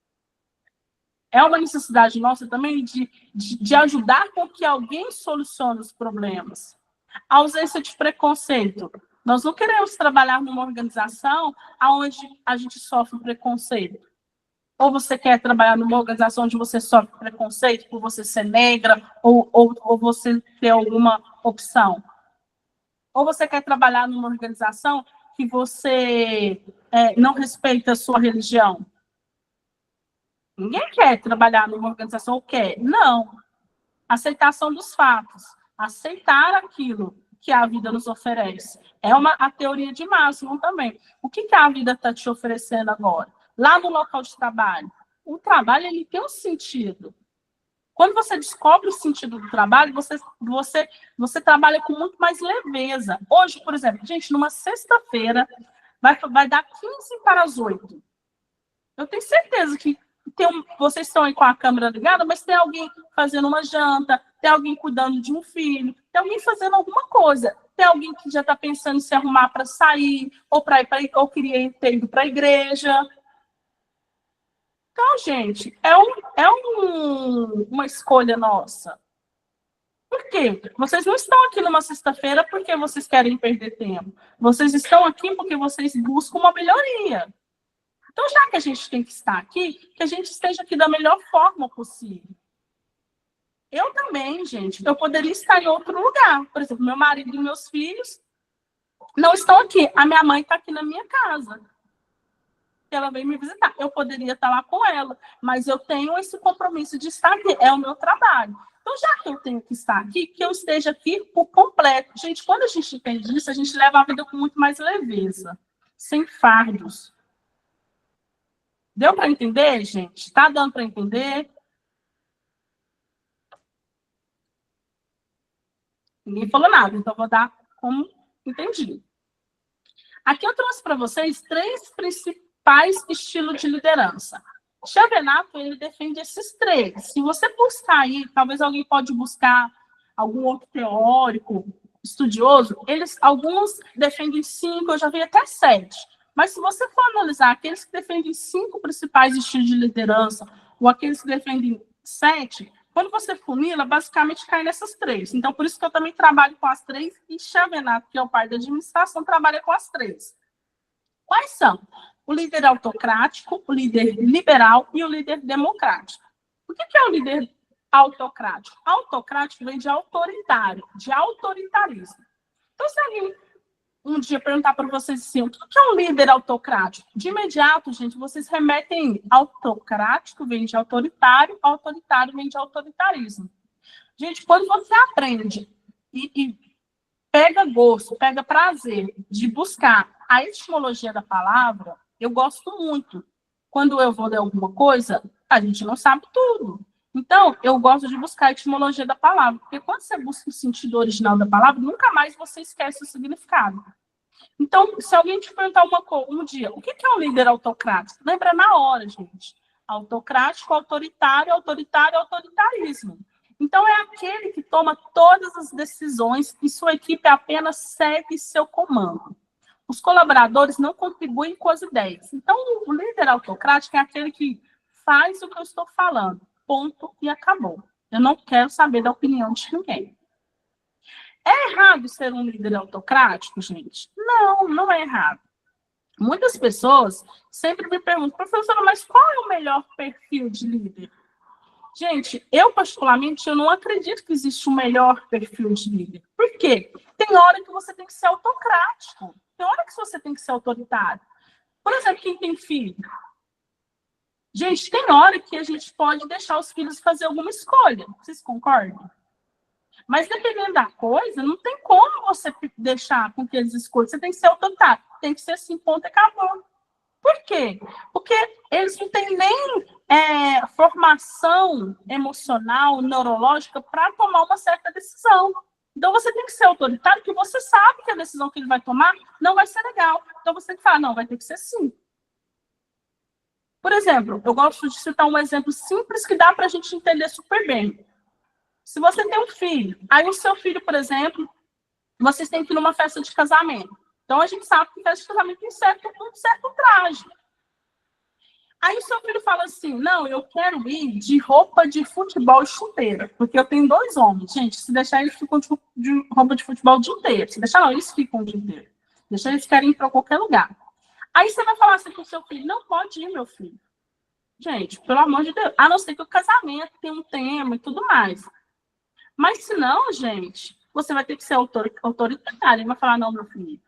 É uma necessidade nossa também de ajudar com que alguém solucione os problemas. A ausência de preconceito. Nós não queremos trabalhar numa organização onde a gente sofre preconceito. Ou você quer trabalhar numa organização onde você sofre preconceito por você ser negra ou você ter alguma opção. Ou você quer trabalhar numa organização que você não respeita a sua religião. Ninguém quer trabalhar numa organização ou quer. Não. Aceitação dos fatos. Aceitar aquilo que a vida nos oferece. É a teoria de Maslow também. O que a vida está te oferecendo agora? Lá no local de trabalho. O trabalho ele tem um sentido. Quando você descobre o sentido do trabalho, você trabalha com muito mais leveza. Hoje, por exemplo, gente, numa sexta-feira, vai dar 15 para as 8. Eu tenho certeza que vocês estão aí com a câmera ligada, mas tem alguém fazendo uma janta, tem alguém cuidando de um filho, tem alguém fazendo alguma coisa, tem alguém que já está pensando em se arrumar para sair, ou queria ter ido para a igreja. Então, gente, uma escolha nossa. Por quê? Vocês não estão aqui numa sexta-feira porque vocês querem perder tempo. Vocês estão aqui porque vocês buscam uma melhoria. Então, já que a gente tem que estar aqui, que a gente esteja aqui da melhor forma possível. Eu também, gente, eu poderia estar em outro lugar. Por exemplo, meu marido e meus filhos não estão aqui. A minha mãe está aqui na minha casa. Ela veio me visitar. Eu poderia estar lá com ela, mas eu tenho esse compromisso de estar aqui. É o meu trabalho. Então, já que eu tenho que estar aqui, que eu esteja aqui por completo. Gente, quando a gente entende isso, a gente leva a vida com muito mais leveza, sem fardos. Deu para entender, gente? Está dando para entender? Ninguém falou nada, então vou dar como entendi. Aqui eu trouxe para vocês 3 principais estilos de liderança. Chavenato, ele defende esses 3. Se você buscar aí, talvez alguém pode buscar algum outro teórico, estudioso, alguns defendem 5, eu já vi até 7. Mas se você for analisar aqueles que defendem 5 principais estilos de liderança, ou aqueles que defendem 7, quando você funila, basicamente cai nessas 3. Então, por isso que eu também trabalho com as 3, e Chavenato, que é o pai da administração, trabalha com as 3. Quais são? O líder autocrático, o líder liberal e o líder democrático. O que é o líder autocrático? Autocrático vem de autoritário, de autoritarismo. Então, se alguém um dia perguntar para vocês assim, o que é um líder autocrático? De imediato, gente, vocês remetem autocrático, vem de autoritário, autoritário vem de autoritarismo. Gente, quando você aprende e pega gosto, pega prazer de buscar a etimologia da palavra, eu gosto muito. Quando eu vou ler alguma coisa, a gente não sabe tudo. Então, eu gosto de buscar a etimologia da palavra, porque quando você busca o sentido original da palavra, nunca mais você esquece o significado. Então, se alguém te perguntar um dia, o que é um líder autocrático? Lembra na hora, gente. Autocrático, autoritário, autoritário, autoritarismo. Então, é aquele que toma todas as decisões e sua equipe apenas segue seu comando. Os colaboradores não contribuem com as ideias. Então, o líder autocrático é aquele que faz o que eu estou falando. Ponto e acabou. Eu não quero saber da opinião de ninguém. É errado ser um líder autocrático, gente? Não, não é errado. Muitas pessoas sempre me perguntam, professora, mas qual é o melhor perfil de líder? Gente, eu particularmente, eu não acredito que existe um melhor perfil de líder. Por quê? Tem hora que você tem que ser autocrático. Tem hora que você tem que ser autoritário. Por exemplo, quem tem filho. Gente, tem hora que a gente pode deixar os filhos fazer alguma escolha. Vocês concordam? Mas dependendo da coisa, não tem como você deixar com que eles escolham. Você tem que ser autoritário. Tem que ser assim, ponto e acabou. Por quê? Porque eles não têm nem formação emocional, neurológica, para tomar uma certa decisão. Então, você tem que ser autoritário, porque você sabe que a decisão que ele vai tomar não vai ser legal. Então, você tem que falar, não, vai ter que ser sim. Por exemplo, eu gosto de citar um exemplo simples que dá para a gente entender super bem. Se você tem um filho, aí o seu filho, por exemplo, vocês têm que ir numa festa de casamento. Então, a gente sabe que festa de casamento tem um certo traje. Aí o seu filho fala assim, não, eu quero ir de roupa de futebol e chuteira, porque eu tenho 2 homens. Gente, se deixar eles ficam de roupa de futebol o dia inteiro. Se deixar, não, eles ficam o dia inteiro. Deixar eles querem ir para qualquer lugar. Aí você vai falar assim com o seu filho, não pode ir, meu filho. Gente, pelo amor de Deus. A não ser que o casamento tem um tema e tudo mais. Mas se não, gente, você vai ter que ser autoritário. Ele vai falar, não, meu filho,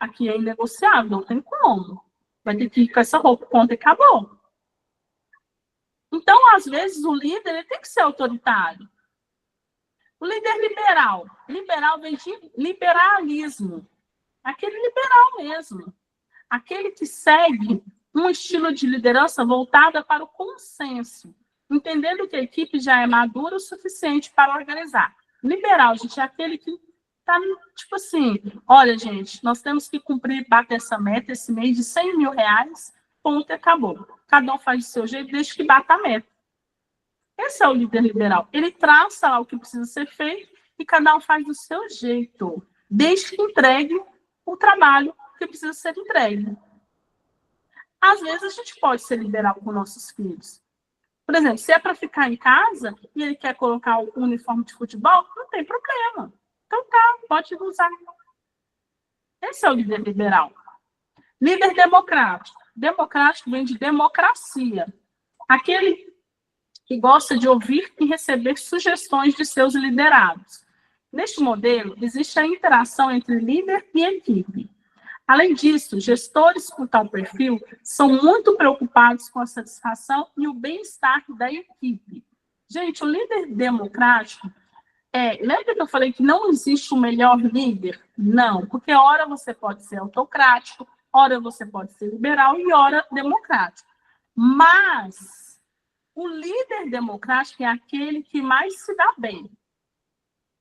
aqui é inegociável, não tem como. Vai ter que ir com essa roupa, ponto e acabou. Então, às vezes, o líder ele tem que ser autoritário. O líder liberal. Liberal vem de liberalismo. Aquele liberal mesmo. Aquele que segue um estilo de liderança voltada para o consenso, entendendo que a equipe já é madura o suficiente para organizar. Liberal, gente, é aquele que tá, tipo assim, olha, gente, nós temos que bater essa meta esse mês de R$100 mil, ponto e acabou. Cada um faz do seu jeito, desde que bata a meta. Esse é o líder liberal. Ele traça lá o que precisa ser feito e cada um faz do seu jeito, desde que entregue o trabalho que precisa ser entregue. Às vezes, a gente pode ser liberal com nossos filhos. Por exemplo, se é para ficar em casa e ele quer colocar o uniforme de futebol, não tem problema. Então tá, pode usar. Esse é o líder liberal. Líder democrático. Democrático vem de democracia. Aquele que gosta de ouvir e receber sugestões de seus liderados. Neste modelo, existe a interação entre líder e equipe. Além disso, gestores com tal perfil são muito preocupados com a satisfação e o bem-estar da equipe. Gente, o líder democrático lembra que eu falei que não existe o melhor líder? Não, porque hora você pode ser autocrático, hora você pode ser liberal e hora democrático. Mas o líder democrático é aquele que mais se dá bem.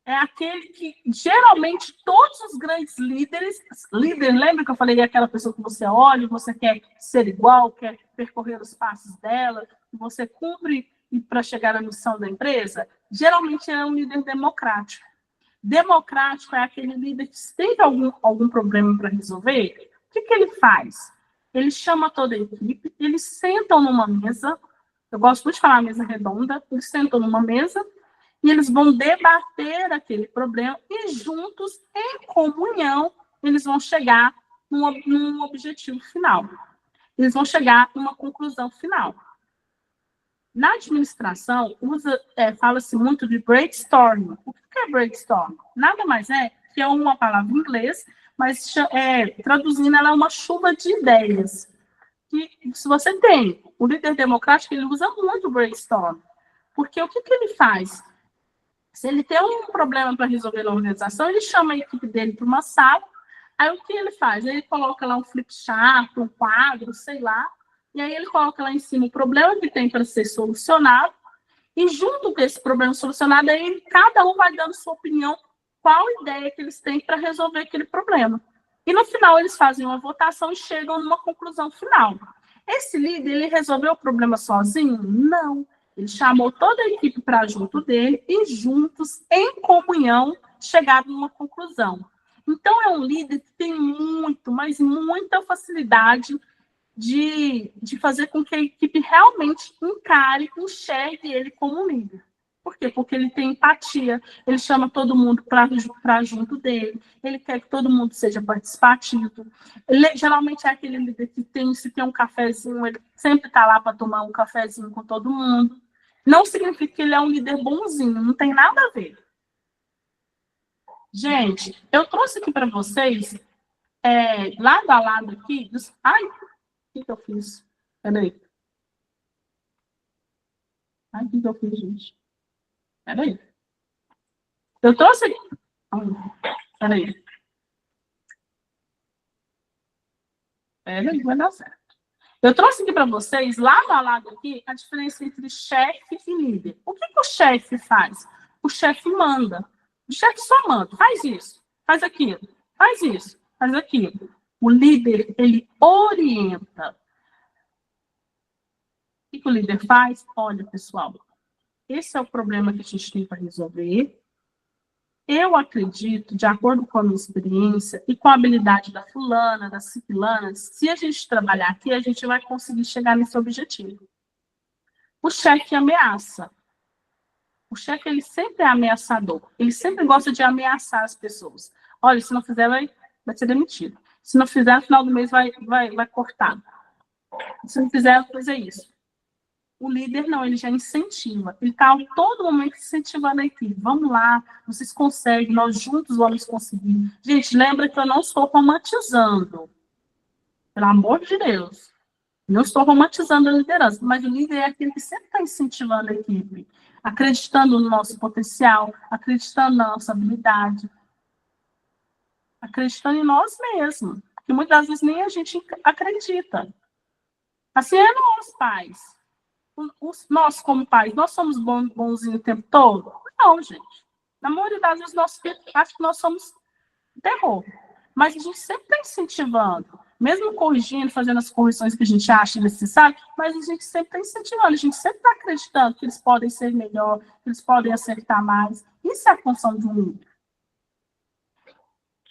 É aquele que, geralmente, todos os grandes líderes, lembra que eu falei aquela pessoa que você olha, você quer ser igual, quer percorrer os passos dela, você cumpre para chegar à missão da empresa? Geralmente é um líder democrático. Democrático é aquele líder que se tem algum problema para resolver, o que ele faz? Ele chama toda a equipe, eles sentam numa mesa, eu gosto muito de falar mesa redonda, eles sentam numa mesa, e eles vão debater aquele problema e juntos, em comunhão, eles vão chegar num objetivo final. Eles vão chegar numa conclusão final. Na administração, fala-se muito de brainstorming. O que é brainstorming? Nada mais é que é uma palavra em inglês, mas traduzindo, ela é uma chuva de ideias. E se você tem o líder democrático, ele usa muito o brainstorming. Porque o que ele faz? Se ele tem um problema para resolver na organização, ele chama a equipe dele para uma sala, aí o que ele faz? Ele coloca lá um flip chart, um quadro, sei lá, e aí ele coloca lá em cima o problema que tem para ser solucionado, e junto com esse problema solucionado, aí cada um vai dando sua opinião, qual ideia que eles têm para resolver aquele problema. E no final eles fazem uma votação e chegam numa conclusão final. Esse líder, ele resolveu o problema sozinho? Não. Ele chamou toda a equipe para junto dele e juntos, em comunhão, chegaram numa conclusão. Então, é um líder que tem muito, mas muita facilidade de fazer com que a equipe realmente enxergue ele como um líder. Por quê? Porque ele tem empatia, ele chama todo mundo para junto dele, ele quer que todo mundo seja participativo. Ele, geralmente é aquele líder que se tem um cafezinho, ele sempre está lá para tomar um cafezinho com todo mundo. Não significa que ele é um líder bonzinho, não tem nada a ver. Gente, eu trouxe aqui para vocês, lado a lado aqui, ai, o que eu fiz? Peraí. Ai, o que eu fiz, gente? Peraí. Eu trouxe aqui. Peraí. Peraí, vai dar certo. Eu trouxe aqui para vocês, lado a lado aqui, a diferença entre chefe e líder. O que o chefe faz? O chefe manda. O chefe só manda. Faz isso, faz aquilo, faz isso, faz aquilo. O líder, ele orienta. O que o líder faz? Olha, pessoal, esse é o problema que a gente tem para resolver. Eu acredito, de acordo com a minha experiência e com a habilidade da fulana, da ciclana, se a gente trabalhar aqui, a gente vai conseguir chegar nesse objetivo. O chefe ameaça. O chefe, ele sempre é ameaçador. Ele sempre gosta de ameaçar as pessoas. Olha, se não fizer, vai ser demitido. Se não fizer, no final do mês vai cortar. Se não fizer, vai fazer isso. O líder não, ele já incentiva. Ele está a todo momento incentivando a equipe. Vamos lá, vocês conseguem, nós juntos vamos conseguir. Gente, lembra que eu não estou romantizando. Pelo amor de Deus. Não estou romantizando a liderança, mas o líder é aquele que sempre está incentivando a equipe, acreditando no nosso potencial, acreditando na nossa habilidade, acreditando em nós mesmos, que muitas vezes nem a gente acredita. Assim é nós, pais. Nós, como pais, nós somos bonzinhos o tempo todo? Não, gente. Na maioria das vezes, acho que nós somos terror. Mas a gente sempre está incentivando, mesmo corrigindo, fazendo as correções que a gente acha necessário, mas a gente sempre está incentivando, a gente sempre está acreditando que eles podem ser melhor, que eles podem acertar mais. Isso é a função de um líder.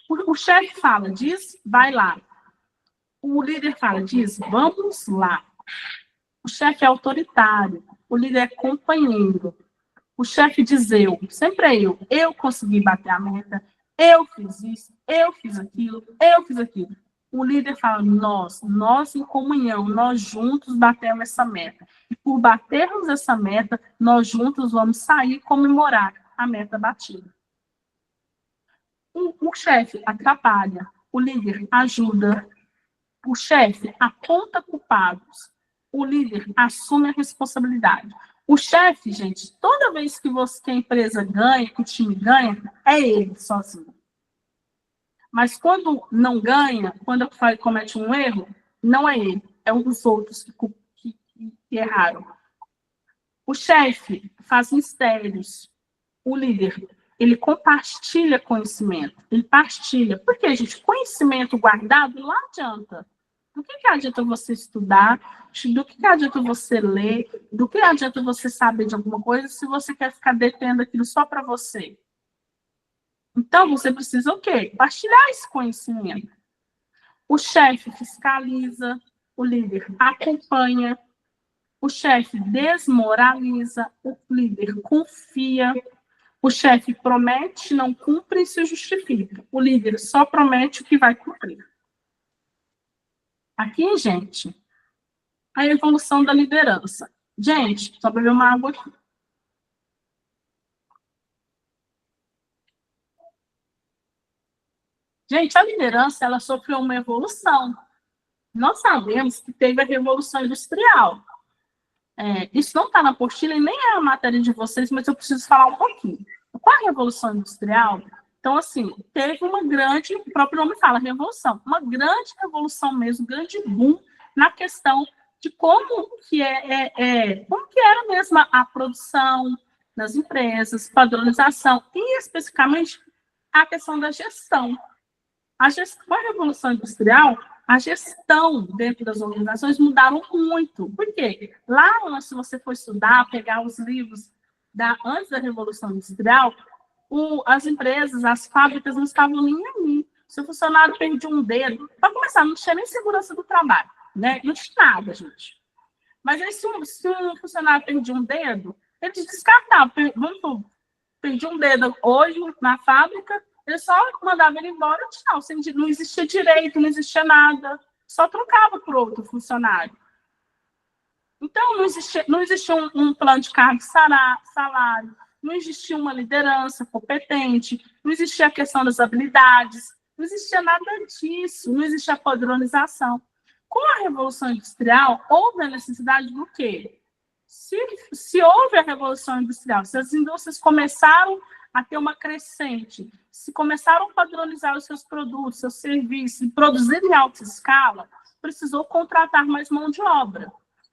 O chefe fala, diz, vai lá. O líder fala, diz, vamos lá. O chefe é autoritário, o líder é companheiro. O chefe diz eu, sempre é eu. Eu consegui bater a meta, eu fiz isso, eu fiz aquilo, eu fiz aquilo. O líder fala, nós em comunhão, nós juntos batemos essa meta. E por batermos essa meta, nós juntos vamos sair e comemorar a meta batida. O chefe atrapalha, o líder ajuda, o chefe aponta culpados. O líder assume a responsabilidade. O chefe, gente, toda vez que a empresa ganha, que o time ganha, é ele sozinho. Mas quando não ganha, quando comete um erro, não é ele, é um dos outros que erraram. O chefe faz mistérios. O líder, ele compartilha conhecimento. Ele partilha. Porque, gente, conhecimento guardado não adianta. Do que adianta você estudar? Do que adianta você ler? Do que adianta você saber de alguma coisa se você quer ficar detendo aquilo só para você? Então, você precisa o quê? Partilhar esse conhecimento. O chefe fiscaliza, o líder acompanha, o chefe desmoraliza, o líder confia, o chefe promete, não cumpre e se justifica. O líder só promete o que vai cumprir. Aqui, gente, a evolução da liderança. Gente, só beber uma água aqui. Gente, a liderança, ela sofreu uma evolução. Nós sabemos que teve a Revolução Industrial. Isso não está na apostila e nem é a matéria de vocês, mas eu preciso falar um pouquinho. Qual a Revolução Industrial? Então, assim, teve uma grande, o próprio nome fala, revolução, uma grande revolução mesmo, um grande boom na questão de como que era mesmo a produção nas empresas, padronização, e especificamente a questão da gestão. Com a Revolução Industrial, a gestão dentro das organizações mudaram muito. Por quê? Lá, se você for estudar, pegar os livros antes da Revolução Industrial, as empresas, as fábricas não estavam nem aí. Se o funcionário perdia um dedo, para começar, não tinha nem segurança do trabalho, né? Não tinha nada, gente. Mas aí, se um funcionário perdia um dedo, eles descartavam. Vamos supor, perdi um dedo hoje na fábrica, ele só mandava ele embora e tchau. Não existia direito, não existia nada. Só trocava por outro funcionário. Então, não existia um plano de cargo e salário, não existia uma liderança competente, não existia a questão das habilidades, não existia nada disso, não existia a padronização. Com a Revolução Industrial, houve a necessidade do quê? Se houve a Revolução Industrial, se as indústrias começaram a ter uma crescente, se começaram a padronizar os seus produtos, seus serviços, produzir em alta escala, precisou contratar mais mão de obra.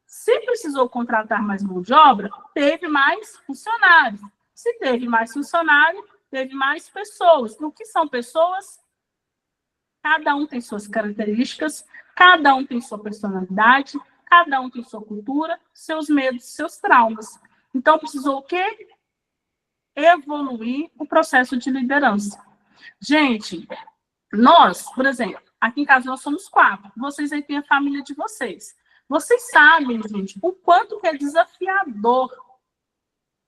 Se precisou contratar mais mão de obra, teve mais funcionários. Se teve mais funcionário, teve mais pessoas. O que são pessoas? Cada um tem suas características, cada um tem sua personalidade, cada um tem sua cultura, seus medos, seus traumas. Então, precisou o quê? Evoluir o processo de liderança. Gente, nós, por exemplo, aqui em casa nós somos 4. Vocês aí têm a família de vocês. Vocês sabem, gente, o quanto que é desafiador.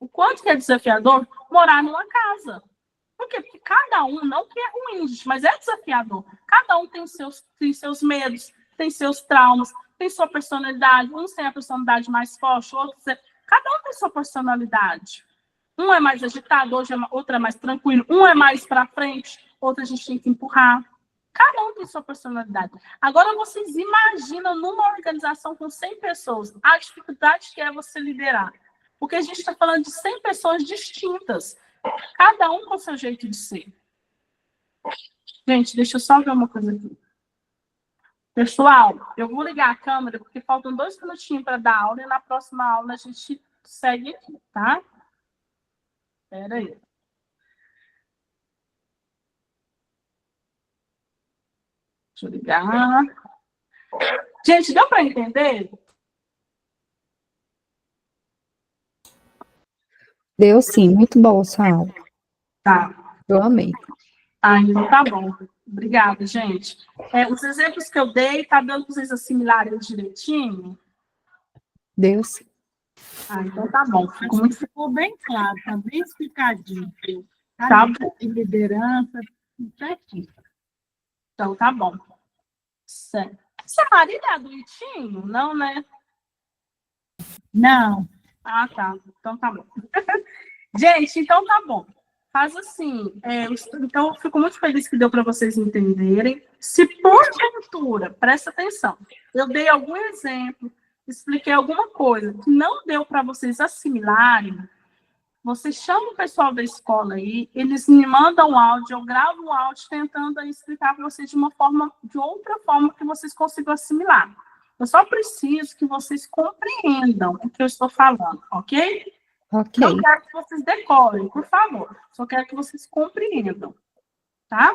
O quanto que é desafiador morar numa casa. Por quê? Porque cada um, não que é ruim, gente, mas é desafiador. Cada um tem seus medos, tem seus traumas, tem sua personalidade. Uns têm a personalidade mais forte, outros... Cada um tem sua personalidade. Um é mais agitado, outro é mais tranquilo. Um é mais para frente, outro a gente tem que empurrar. Cada um tem sua personalidade. Agora, vocês imaginam numa organização com 100 pessoas, a dificuldade que é você liderar. Porque a gente está falando de 100 pessoas distintas, cada um com seu jeito de ser. Gente, deixa eu só ver uma coisa aqui. Pessoal, eu vou ligar a câmera, porque faltam 2 minutinhos para dar aula, e na próxima aula a gente segue aqui, tá? Espera aí. Deixa eu ligar. Gente, deu para entender? Deu sim, muito boa sua aula. Tá. Eu amei. Ah, então tá bom. Obrigada, gente. Os exemplos que eu dei, tá dando para vocês assimilarem direitinho? Deu sim. Ah, então tá bom. Ficou bem claro, tá bem explicadinho. Tá bom. Em liderança, certinho. Então tá bom. Certo. Essa Marília é do Itinho? Não, né? Não. Ah, tá. Então tá bom. Gente, então tá bom. Faz assim. Então, eu fico muito feliz que deu para vocês entenderem. Se porventura, presta atenção, eu dei algum exemplo, expliquei alguma coisa que não deu para vocês assimilarem, você chama o pessoal da escola aí, eles me mandam um áudio, eu gravo um áudio tentando aí explicar para vocês de outra forma que vocês consigam assimilar. Eu só preciso que vocês compreendam o que eu estou falando, ok? Ok. Não quero que vocês decorem, por favor. Só quero que vocês compreendam, tá?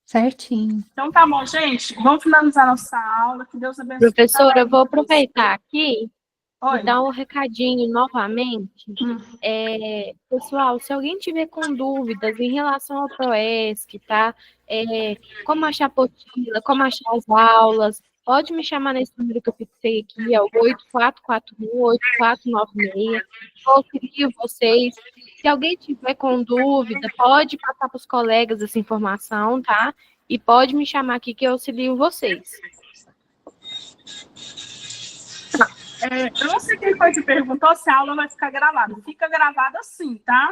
Certinho. Então tá bom, gente. Vamos finalizar nossa aula. Que Deus abençoe. Professora, eu vou aproveitar aqui Oi. e dar um recadinho novamente. Pessoal, se alguém tiver com dúvidas em relação ao PROESC, tá? Como achar a apostila, como achar as aulas, pode me chamar nesse número que eu fixei aqui, é o 8441-8496. Eu auxilio vocês. Se alguém tiver com dúvida, pode passar para os colegas essa informação, tá? E pode me chamar aqui que eu auxilio vocês. Eu não sei quem foi que perguntou se a aula vai ficar gravada. Fica gravada sim, tá?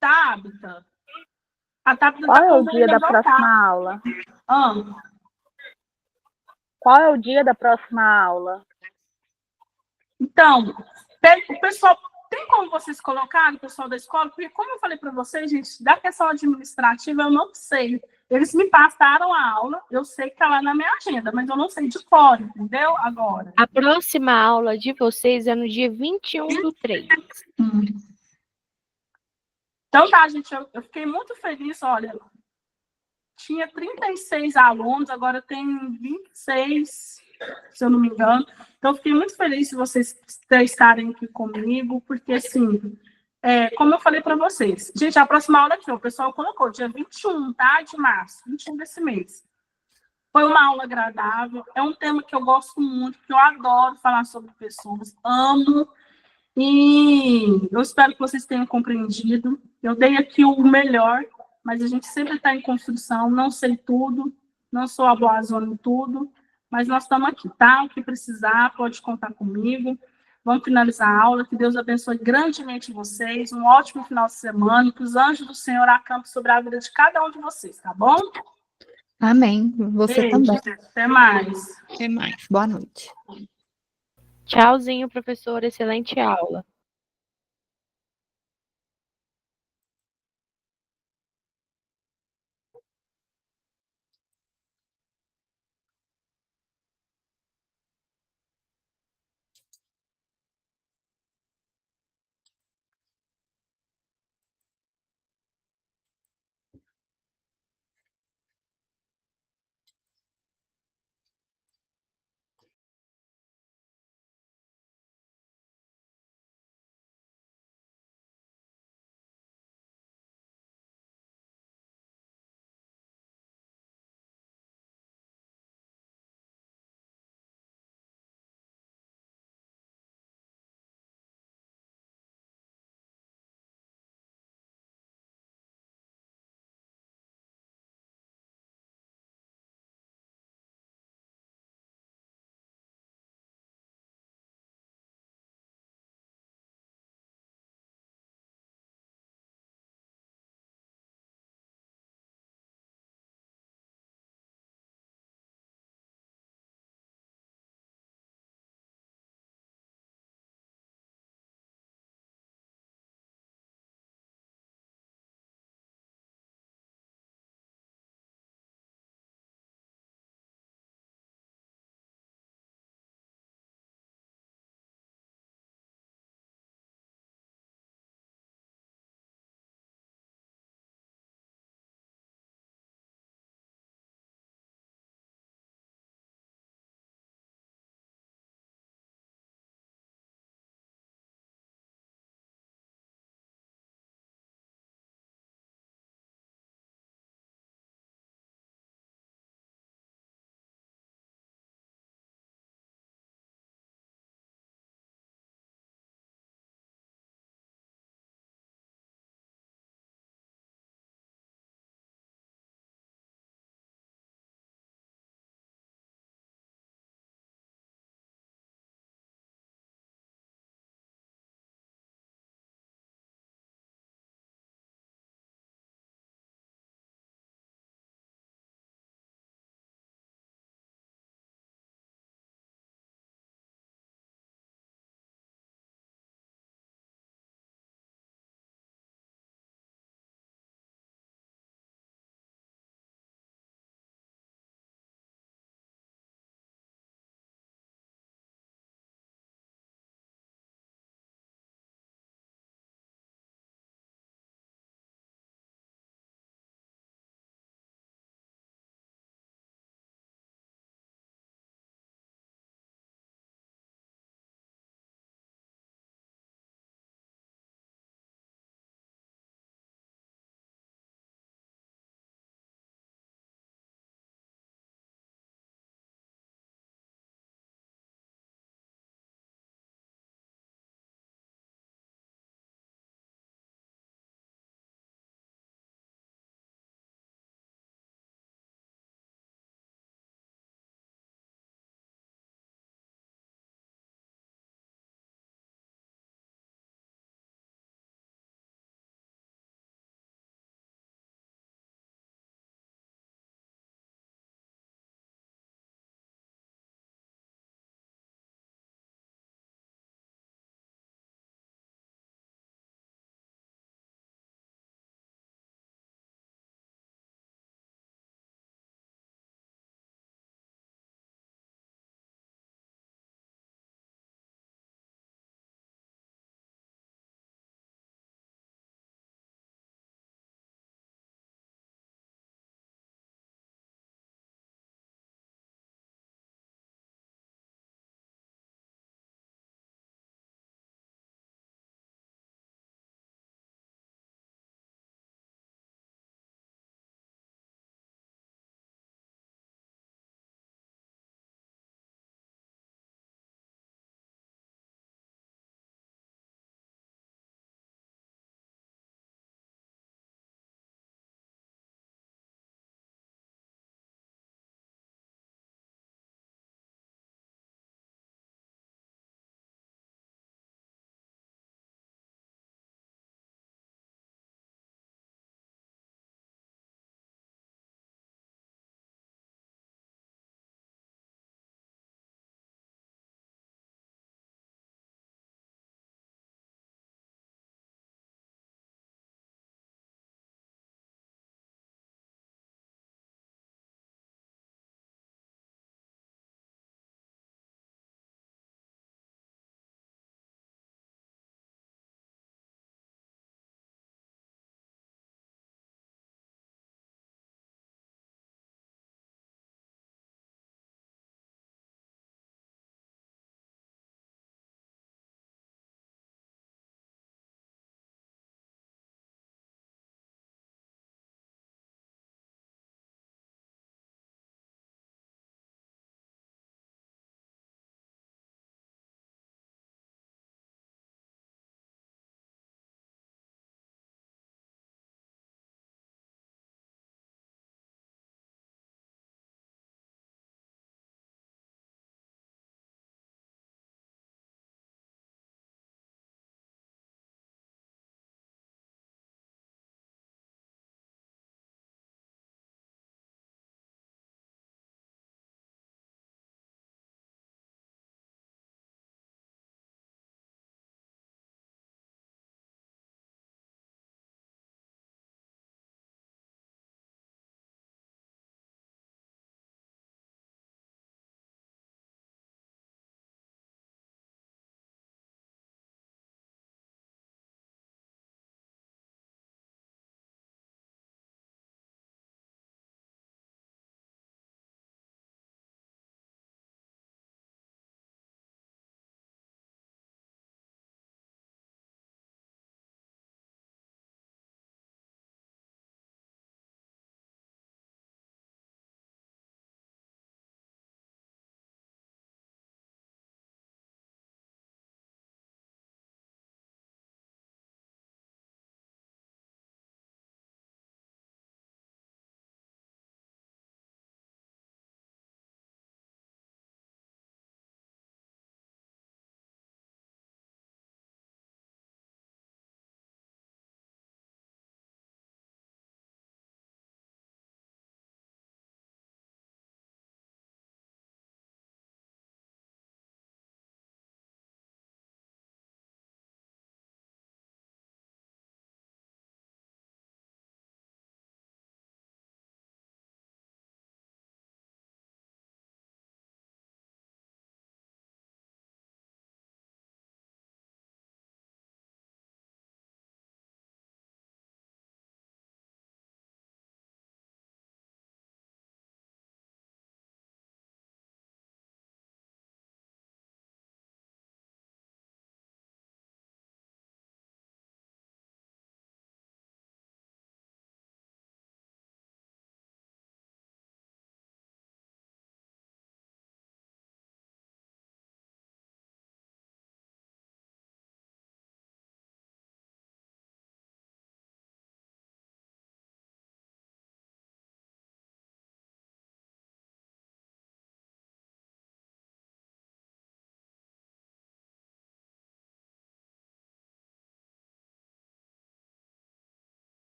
Tabita. A Tabita Qual é o dia da próxima aula? Qual é o dia da próxima aula? Então, o pessoal, tem como vocês colocarem o pessoal da escola? Porque como eu falei para vocês, gente, da questão administrativa eu não sei. Eles me passaram a aula, eu sei que está lá na minha agenda, mas eu não sei de cor, entendeu? Agora. A próxima aula de vocês é no dia 21/3. Então tá, gente, eu fiquei muito feliz, olha, tinha 36 alunos, agora tem 26, se eu não me engano. Então, eu fiquei muito feliz de vocês estarem aqui comigo, porque, assim, como eu falei para vocês, gente, a próxima aula aqui, o pessoal colocou, dia 21, tá, de março, 21 desse mês. Foi uma aula agradável. É um tema que eu gosto muito, que eu adoro falar sobre pessoas. Amo. E eu espero que vocês tenham compreendido. Eu dei aqui o melhor, mas a gente sempre está em construção. Não sei tudo, não sou a boazona em tudo, mas nós estamos aqui, tá? O que precisar, pode contar comigo. Vamos finalizar a aula. Que Deus abençoe grandemente vocês. Um ótimo final de semana. Que os anjos do Senhor acampem sobre a vida de cada um de vocês, tá bom? Amém. Você Beijo. também. Até mais. Até mais. Boa noite. Tchauzinho, professor. Excelente aula.